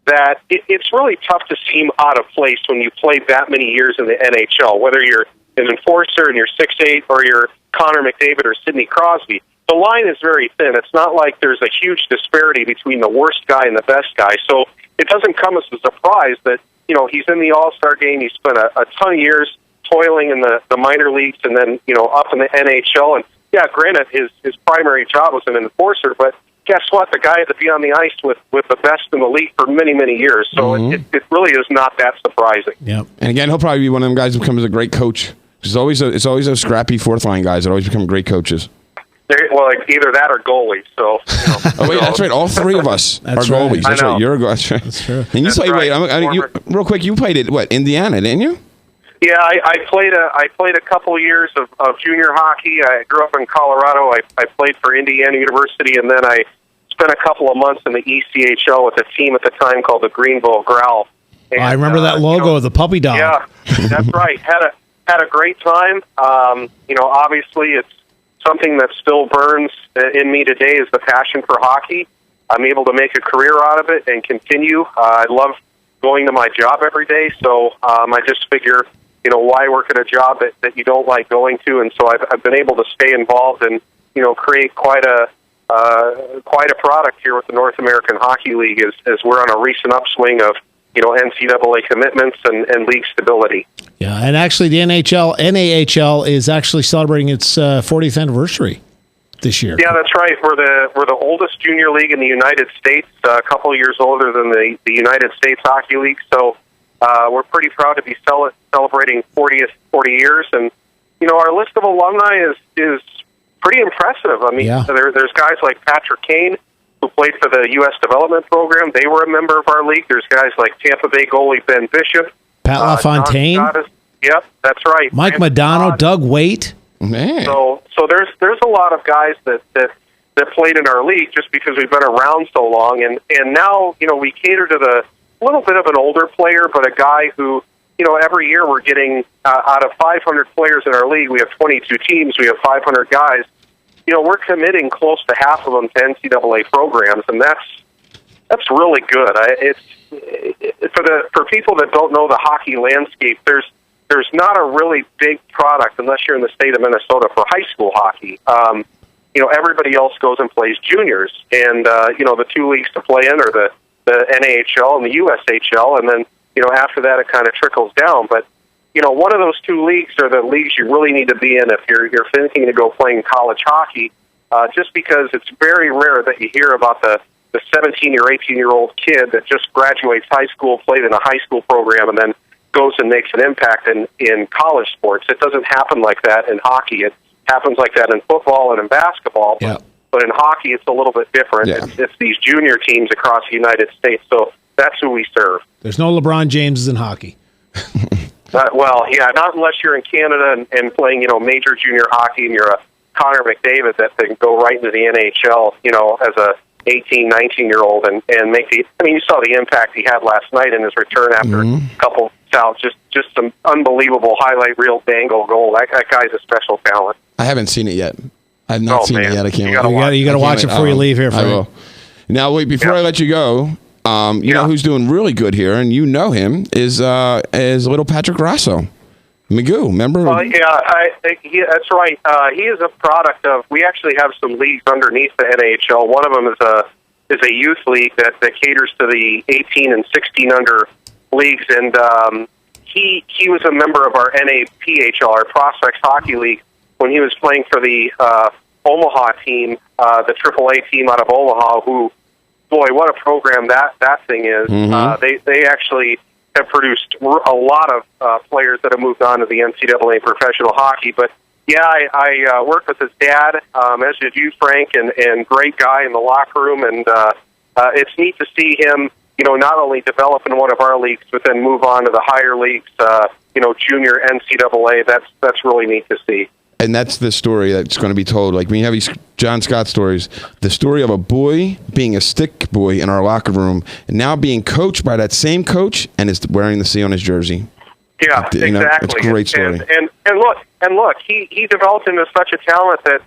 that it's really tough to seem out of place when you played that many years in the NHL, whether you're an enforcer and you're 6'8", or you're Connor McDavid or Sidney Crosby. The line is very thin. It's not like there's a huge disparity between the worst guy and the best guy. So it doesn't come as a surprise that, he's in the All-Star game. He spent a ton of years toiling in the minor leagues and then, up in the NHL. And, yeah, granted, his primary job was an enforcer, but guess what? The guy had to be on the ice with the best in the league for many, many years. So it really is not that surprising. Yep. And again, he'll probably be one of them guys who becomes a great coach. It's always those scrappy fourth line guys that always become great coaches. Either that or goalies. So. Oh wait, that's right. All 3 of us are goalies. That's right. You're a goalie. That's right. That's true. And you That's played. right. Real quick, you played at Indiana, didn't you? Yeah, I played a couple of years of junior hockey. I grew up in Colorado. I played for Indiana University, and then I spent a couple of months in the ECHL with a team at the time called the Greenville Growl. And, I remember that logo of the puppy dog. Yeah, that's right. Had a great time. Obviously it's something that still burns in me today is the passion for hockey. I'm able to make a career out of it and continue. I love going to my job every day, so I just figure, why work at a job that you don't like going to? And so I've been able to stay involved and, create quite a product here with the North American Hockey League as we're on a recent upswing of, NCAA commitments and league stability. Yeah, and actually the NAHL is actually celebrating its 40th anniversary this year. Yeah, that's right. We're the oldest junior league in the United States, a couple of years older than the United States Hockey League. So we're pretty proud to be celebrating 40 years. And, our list of alumni is pretty impressive. I mean, there's guys like Patrick Kane, who played for the U.S. Development Program. They were a member of our league. There's guys like Tampa Bay goalie Ben Bishop. Pat LaFontaine. Yep, that's right. Mike Modano, Doug Waite. Man. So there's a lot of guys that played in our league just because we've been around so long. And now, we cater to the little bit of an older player, but a guy who, every year we're getting out of 500 players in our league, we have 22 teams, we have 500 guys. We're committing close to half of them to NCAA programs, and that's really good. For people that don't know the hockey landscape, there's there's not a really big product unless you're in the state of Minnesota for high school hockey. Everybody else goes and plays juniors, and the two leagues to play in are the NAHL and the USHL, and then after that it kind of trickles down. But one of those two leagues are the leagues you really need to be in if you're thinking to go playing college hockey. Just because it's very rare that you hear about the 17 or 18-year-old kid that just graduates high school, played in a high school program, and then goes and makes an impact in college sports. It doesn't happen like that in hockey. It happens like that in football and in basketball. Yeah. But in hockey, it's a little bit different. Yeah. It's these junior teams across the United States, so that's who we serve. There's no LeBron Jameses in hockey. Not unless you're in Canada and playing, major junior hockey, and you're a Connor McDavid that can go right into the NHL, as a 18, 19-year-old and make the. I mean, you saw the impact he had last night in his return after a couple fouls. Just some unbelievable highlight reel dangle goal. That guy's a special talent. I haven't seen it yet. I've not seen it yet. I can't. You got to watch it before you leave here. I will. Now, wait. Before I let you go, you know who's doing really good here, and you know him is little Patrick Grasso. Magoo, remember? That's right. He is a product of. We actually have some leagues underneath the NAHL. One of them is a youth league that caters to the 18 and 16 under leagues, and he was a member of our NAPHL, our Prospects Hockey League, when he was playing for the Omaha team, the AAA team out of Omaha. Who, boy, what a program that thing is! They actually have produced a lot of players that have moved on to the NCAA professional hockey. But, I worked with his dad, as did you, Frank, and great guy in the locker room. And it's neat to see him, not only develop in one of our leagues, but then move on to the higher leagues, junior NCAA. That's really neat to see. And that's the story that's going to be told. Like when you have these John Scott stories, the story of a boy being a stick boy in our locker room and now being coached by that same coach and is wearing the C on his jersey. Yeah, exactly. It's a great story. And look, he developed into such a talent that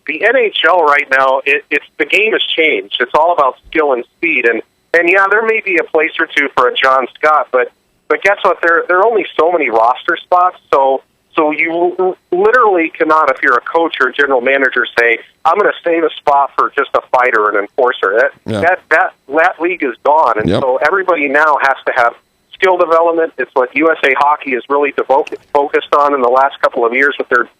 the NHL right now, it's the game has changed. It's all about skill and speed. And there may be a place or two for a John Scott, but guess what? There are only so many roster spots, so you literally cannot, if you're a coach or a general manager, say, I'm going to save a spot for just a fighter or an enforcer. That league is gone. And so everybody now has to have skill development. It's what USA Hockey has really focused on in the last couple of years with their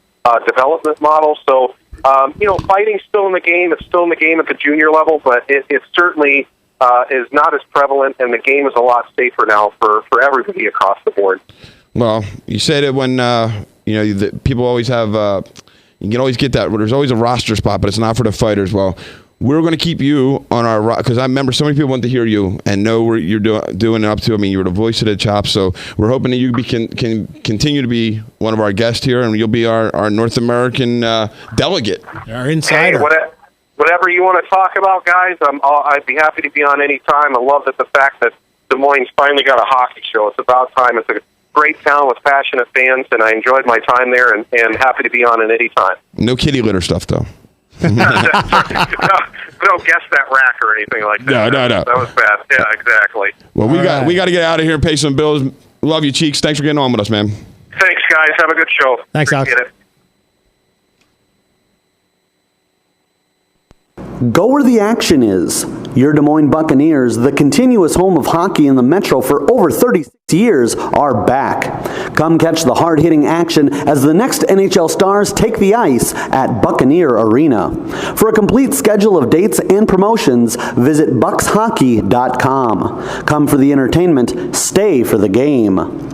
development model. So, fighting's still in the game. It's still in the game at the junior level, but it certainly is not as prevalent, and the game is a lot safer now for everybody across the board. Well, you said it when people always have. You can always get that. There's always a roster spot, but it's not for the fighters. Well, we're going to keep you on our because I remember so many people want to hear you and know what you're doing up to. I mean, you were the voice of the Chops, so we're hoping that you can continue to be one of our guests here, and you'll be our North American delegate, our insider. Hey, whatever you want to talk about, guys, I'd be happy to be on any time. I love the fact that Des Moines finally got a hockey show. It's about time. It's a great town with passionate fans, and I enjoyed my time there, and happy to be on it any time. No kitty litter stuff, though. No, guess that rack or anything like that. No. That was bad. Yeah, exactly. Well, we got to get out of here and pay some bills. Love you, Cheeks. Thanks for getting on with us, man. Thanks, guys. Have a good show. Thanks, Alex. Appreciate it. Go where the action is. Your Des Moines Buccaneers, the continuous home of hockey in the Metro for over 36 years, are back. Come catch the hard-hitting action as the next NHL stars take the ice at Buccaneer Arena. For a complete schedule of dates and promotions, visit buckshockey.com. Come for the entertainment, stay for the game.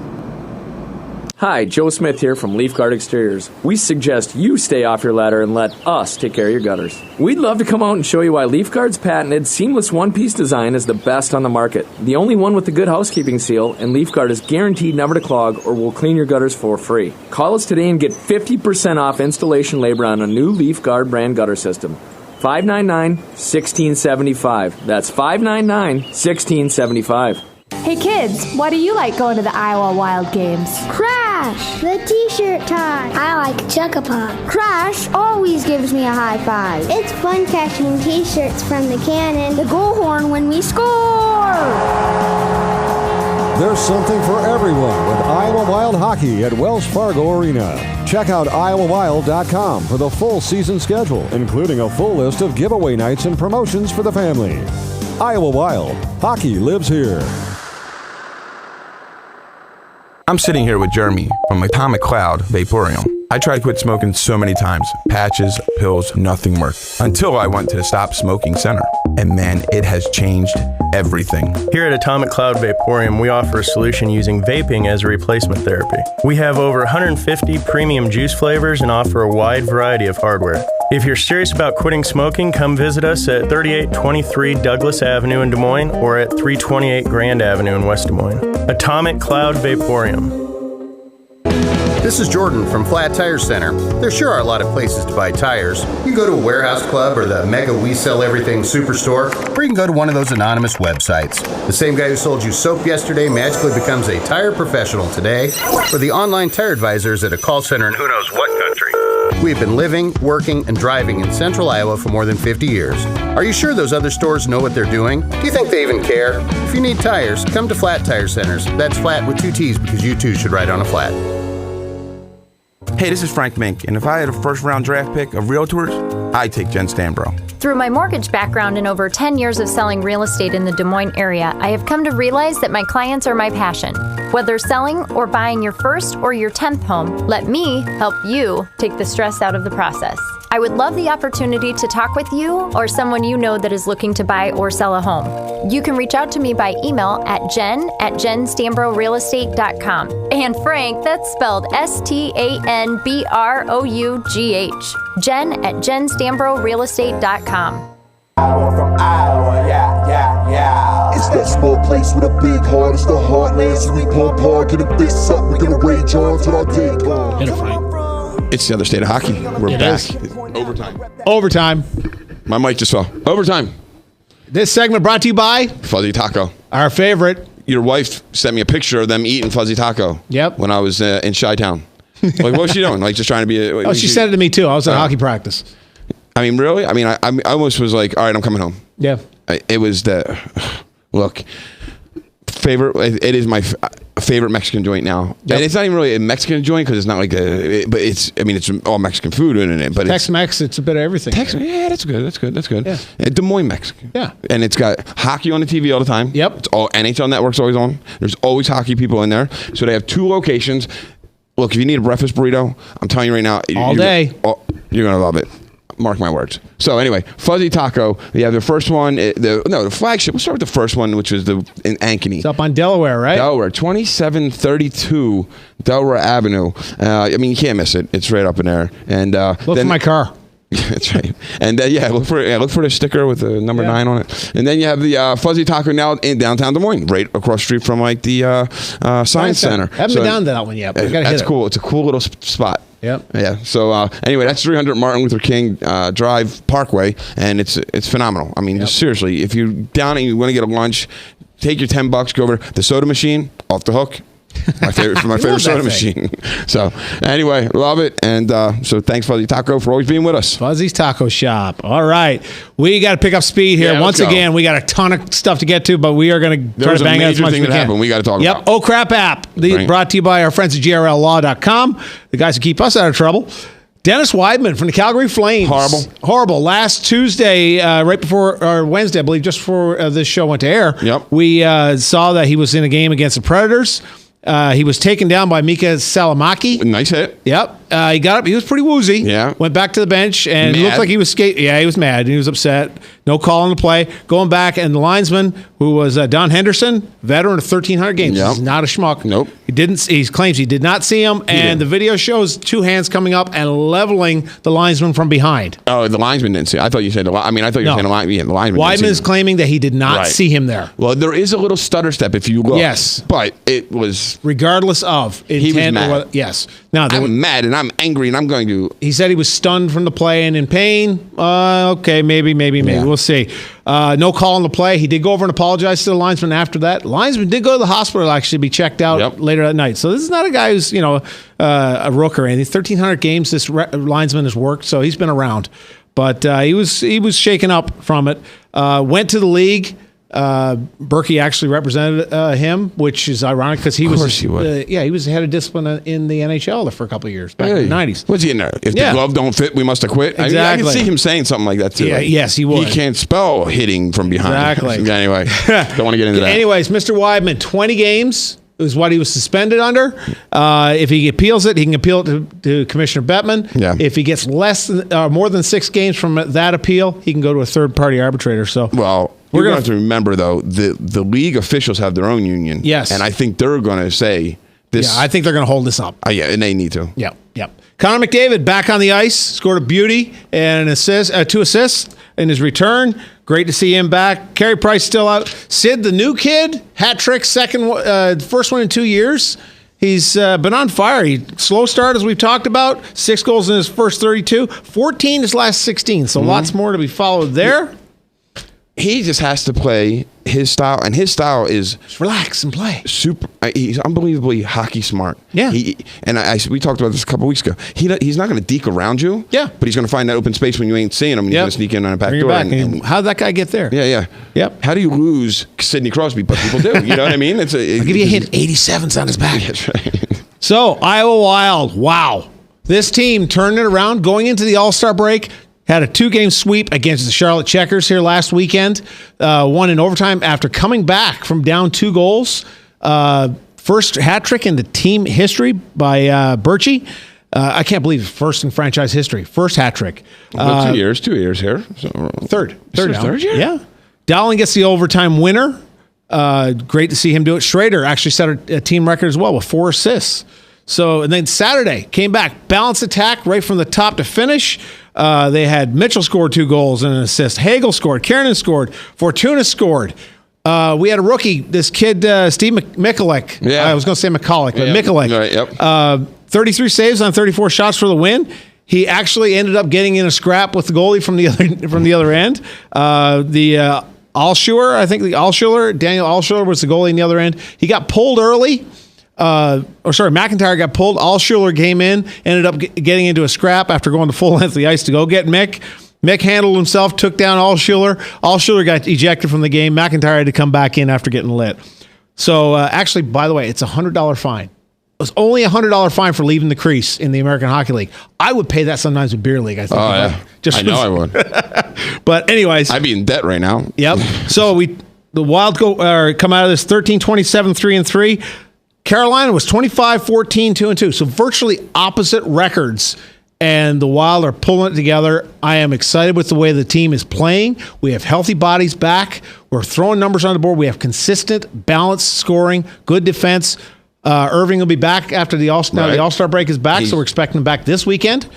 Hi, Joe Smith here from Leaf Guard Exteriors. We suggest you stay off your ladder and let us take care of your gutters. We'd love to come out and show you why Leaf Guard's patented seamless one-piece design is the best on the market. The only one with the good housekeeping seal, and Leaf Guard is guaranteed never to clog or will clean your gutters for free. Call us today and get 50% off installation labor on a new Leaf Guard brand gutter system. 599-1675. That's 599-1675. Hey kids, why do you like going to the Iowa Wild games? Crash, the t-shirt tie. I like Chuck-a-Pop. Crash always gives me a high five. It's fun catching t-shirts from the cannon. The goal horn when we score. There's something for everyone with Iowa Wild Hockey at Wells Fargo Arena. Check out iowawild.com for the full season schedule, including a full list of giveaway nights and promotions for the family. Iowa Wild. Hockey lives here. I'm sitting here with Jeremy from Atomic Cloud Vaporium. I tried to quit smoking so many times. Patches, pills, nothing worked. Until I went to the Stop Smoking Center. And man, it has changed everything. Here at Atomic Cloud Vaporium, we offer a solution using vaping as a replacement therapy. We have over 150 premium juice flavors and offer a wide variety of hardware. If you're serious about quitting smoking, come visit us at 3823 Douglas Avenue in Des Moines or at 328 Grand Avenue in West Des Moines. Atomic Cloud Vaporium. This is Jordan from Flat Tire Center. There sure are a lot of places to buy tires. You can go to a warehouse club or the Mega We Sell Everything Superstore, or you can go to one of those anonymous websites. The same guy who sold you soap yesterday magically becomes a tire professional today, or the online tire advisors at a call center in who knows what country. We've been living, working, and driving in central Iowa for more than 50 years. Are you sure those other stores know what they're doing? Do you think they even care? If you need tires, come to Flat Tire Centers. That's flat with 2 T's because you too should ride on a flat. Hey, this is Frank Mink, and if I had a first-round draft pick of realtors, I'd take Jen Stambro. Through my mortgage background and over 10 years of selling real estate in the Des Moines area, I have come to realize that my clients are my passion. Whether selling or buying your first or your 10th home, let me help you take the stress out of the process. I would love the opportunity to talk with you or someone you know that is looking to buy or sell a home. You can reach out to me by email at jen@jenstambrorealestate.com. And Frank, that's spelled STANBROUGH. jen@jenstambrorealestate.com. Iowa from Iowa, yeah. It's that small place with a big heart. It's the heartland, so we pump hard, get them fists up. We're gonna rage on till our day gone. Hit it, Frank. It's the other state of hockey. We're back. Overtime. My mic just fell. Overtime. This segment brought to you by Fuzzy Taco. Our favorite. Your wife sent me a picture of them eating Fuzzy Taco. Yep. When I was in Chi-Town. Like, what was she doing? Like, just trying to be Oh, she sent it to me, too. I was at hockey practice. I mean, really? I mean, I almost was like, all right, I'm coming home. Yeah. It was the, look, it is my favorite Mexican joint now. Yep. And it's not even really a Mexican joint because it's not like but it's all Mexican food in it. But Tex-Mex, it's a bit of everything. Yeah, that's good. Yeah. Des Moines Mexican. Yeah. And it's got hockey on the TV all the time. Yep. It's all NHL Network's always on. There's always hockey people in there. So they have 2 locations. Look, if you need a breakfast burrito, I'm telling you right now. All day. You're going to love it. Mark my words. So anyway, Fuzzy Taco. You have the first one, the flagship. We'll start with the first one, which was in Ankeny. It's up on Delaware, right? Delaware, 2732 Delaware Avenue. I mean, you can't miss it. It's right up in there. And look for my car. That's right. And look for the sticker with the number 9 on it. And then you have the Fuzzy Taco now in downtown Des Moines, right across the street from like the Science Center. Haven't been down to that one yet. But That's cool. It's a cool little spot. Yep. Yeah. So anyway, that's 300 Martin Luther King Drive Parkway, and it's phenomenal. I mean, just seriously, if you're down and you want to get a lunch, take your $10, go over the soda machine, off the hook. My favorite soda machine. So anyway, love it, and so thanks Fuzzy Taco for always being with us. Fuzzy's Taco Shop. All right, we got to pick up speed here. Once again, we got a ton of stuff to get to, but we are going to try to bang out as much as we can. We got to talk about. Oh Crap app, brought to you by our friends at grllaw.com, the guys who keep us out of trouble. Dennis Weidman from the Calgary Flames. Horrible. Last Tuesday, right before, or Wednesday, I believe, just before this show went to air, we saw that he was in a game against the Predators. He was taken down by Mika Salamaki. Nice hit. Yep. He got up. He was pretty woozy. Yeah. Went back to the bench and looked like he was skating. Yeah, he was mad. He was upset. No call on the play. Going back, and the linesman, who was Don Henderson, veteran of 1,300 games. Yep. He's not a schmuck. Nope. He claims he did not see him, and the video shows 2 hands coming up and leveling the linesman from behind. Oh, the linesman didn't see. I thought you said. I thought you were saying the linesman. Yeah, the linesman. Weidman is claiming that he did not see him there. Well, there is a little stutter step if you look. Yes, but it was regardless of intent. He was mad. Yes. Now I'm mad and I'm angry and I'm going to. He said he was stunned from the play and in pain. Okay, maybe. Yeah. We'll see. No call on the play. He did go over and apologize to the linesman after that. Linesman did go to the hospital to actually be checked out later that night. So this is not a guy who's a rook or anything. 1,300 games this linesman has worked, so he's been around. But he was shaken up from it. Went to the league. Berkey actually represented him, which is ironic because he was he was head of discipline in the NHL for a couple of years back in the 90s. What's he in there? If the glove don't fit, we must have quit. Exactly. I can see him saying something like that too. Yeah, yes, he would. He can't spell hitting from behind. Exactly. Anyway, don't want to get into that. Anyways, Mr. Weidman, 20 games is what he was suspended under. If he appeals it, he can appeal it to Commissioner Bettman. Yeah. If he gets more than 6 games from that appeal, he can go to a third-party arbitrator. So, well, we're going to have to remember, though, the league officials have their own union. Yes. And I think they're going to say this. Yeah, I think they're going to hold this up. Yeah, and they need to. Yep. Connor McDavid back on the ice, scored a beauty and an assist, 2 assists in his return. Great to see him back. Carey Price still out. Sid, the new kid, hat trick, first one in 2 years. He's been on fire. Slow start, as we've talked about. 6 goals in his first 32. 14 his last 16. So lots more to be followed there. He just has to play his style, and his style is just relax and play. Super. He's unbelievably hockey smart. Yeah. We talked about this a couple weeks ago. He's not going to deke around you. Yeah. But he's going to find that open space when you ain't seeing him. And he's going to sneak in on a back door. And how'd that guy get there? Yeah. Yep. How do you lose Sidney Crosby? But people do. You know what I mean? I'll give you a hint. 87's on his back. That's right. So Iowa Wild. Wow. This team turned it around going into the All-Star break. Had a 2-game sweep against the Charlotte Checkers here last weekend. Won in overtime after coming back from down 2 goals. First hat trick in the team history by Berkey. I can't believe it's first in franchise history. First hat trick. 2 years here. So, third year? Yeah. Dowling gets the overtime winner. Great to see him do it. Schrader actually set a team record as well with 4 assists. So, and then Saturday came back, balanced attack right from the top to finish. They had Mitchell scored 2 goals and an assist. Hagel scored. Kiernan scored. Fortuna scored. We had a rookie, this kid, Steve Mikulik. Yeah. I was going to say McCulloch, but Mikulik. Right, yep. 33 saves on 34 shots for the win. He actually ended up getting in a scrap with the goalie from the other end. Daniel Alschuler was the goalie in the other end. He got pulled early. McIntyre got pulled. Alschuler came in, ended up getting into a scrap after going the full length of the ice to go get Mick. Mick handled himself, took down Alschuler. Alschuler got ejected from the game. McIntyre had to come back in after getting lit. So, actually, by the way, it's a $100 fine. It was only a $100 fine for leaving the crease in the American Hockey League. I would pay that sometimes with beer league, I think. Oh, yeah. I know I would. But anyways. I'd be in debt right now. Yep. So, the Wild come out of this 13-27, 3-3. Carolina was 25-14, 2-2. So virtually opposite records. And the Wild are pulling it together. I am excited with the way the team is playing. We have healthy bodies back. We're throwing numbers on the board. We have consistent, balanced scoring, good defense. Irving will be back after the All-Star. The All-Star break is back, so we're expecting him back this weekend.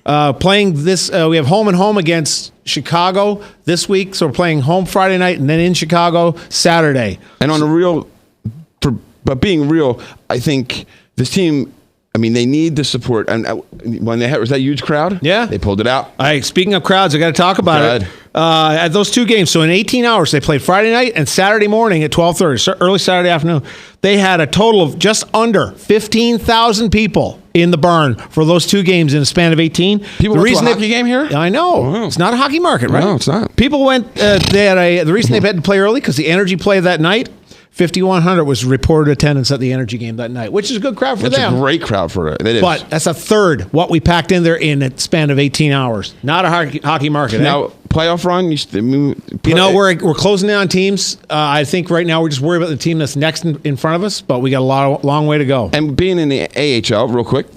Playing this, we have home and home against Chicago this week. So we're playing home Friday night and then in Chicago Saturday. And on a real... But being real, I think this team, they need the support. And when was that huge crowd? Yeah. They pulled it out. Speaking of crowds, I got to talk about it. At those 2 games, so in 18 hours, they played Friday night and Saturday morning at 12:30, early Saturday afternoon. They had a total of just under 15,000 people in the barn for those 2 games in a span of 18. People went to a hockey game here? I know. Wow. It's not a hockey market, right? No, it's not. People went, the reason they had to play early, because the Energy played that night. 5,100 was reported attendance at the Energy game that night, which is a good crowd for them. That's a great crowd for it. It is. But that's a third what we packed in there in a span of 18 hours. Not a hockey market. Now, playoff run, we're closing in on teams. I think right now we're just worried about the team that's next in front of us, but we got a long way to go. And being in the AHL, real quick,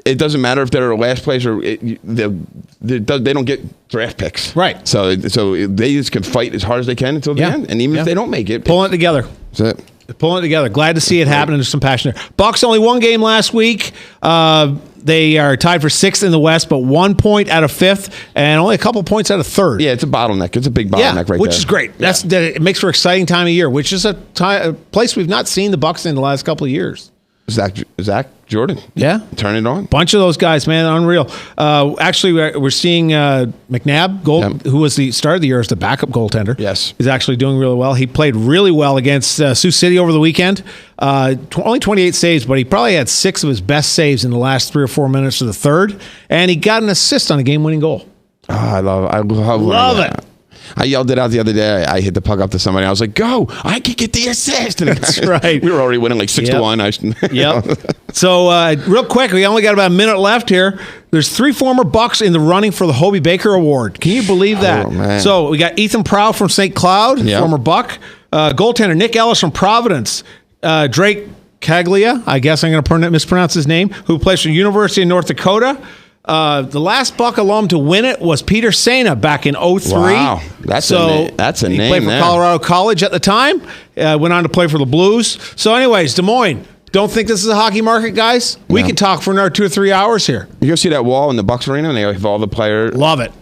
it doesn't matter if they're last place or they don't get draft picks. Right. So they just can fight as hard as they can until the end. And even if they don't make it. Pulling it together. That's it. Pulling it together. Glad to see it happen. There's some passion there. Bucks only 1 game last week. They are tied for 6th in the West, but 1 point out of 5th and only a couple points out of 3rd. Yeah, it's a bottleneck. It's a big bottleneck right there. Which is great. Yeah. It makes for an exciting time of year, which is a place we've not seen the Bucks in the last couple of years. Zach Jordan. Yeah. Turn it on. Bunch of those guys, man, unreal. Actually, we're seeing McNabb, who was the start of the year as the backup goaltender. Yes. Is actually doing really well. He played really well against Sioux City over the weekend. Only 28 saves, but he probably had 6 of his best saves in the last 3 or 4 minutes of the third. And he got an assist on a game-winning goal. I love it. I yelled it out the other day. I hit the puck up to somebody. I was like, "Go! I can get the assist." And That's right. We were already winning like 6-1. Yep. So real quick, we only got about a minute left here. There's 3 former Bucks in the running for the Hobie Baker Award. Can you believe that? Oh, man. So we got Ethan Prow from St. Cloud, Yep. former Buck. Goaltender Nick Ellis from Providence. Drake Caglia, I guess I'm going to mispronounce his name, who plays for University of North Dakota. The last Buck alum to win it was Peter Sena back in 03. Wow, that's a name. He played for there. Colorado College at the time. Went on to play for the Blues. So, anyways, Des Moines. Don't think this is a hockey market, guys. We can talk for another 2 or 3 hours here. You go see that wall in the Bucks Arena, and they have all the players. Love it.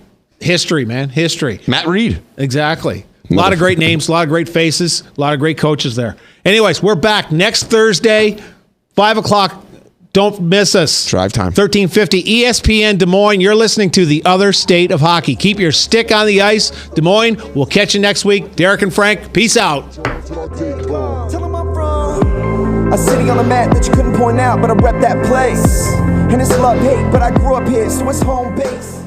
History, man. History. Matt Reed. Exactly. A lot of great names, a lot of great faces, a lot of great coaches there. Anyways, we're back next Thursday, 5 o'clock. Don't miss us. Drive time. 1350 ESPN Des Moines. You're listening to The Other State of Hockey. Keep your stick on the ice. Des Moines, we'll catch you next week. Derek and Frank, peace out. A city on the map that you couldn't point out, but I rep that place. And it's love-hate, but I grew up here, so it's home base.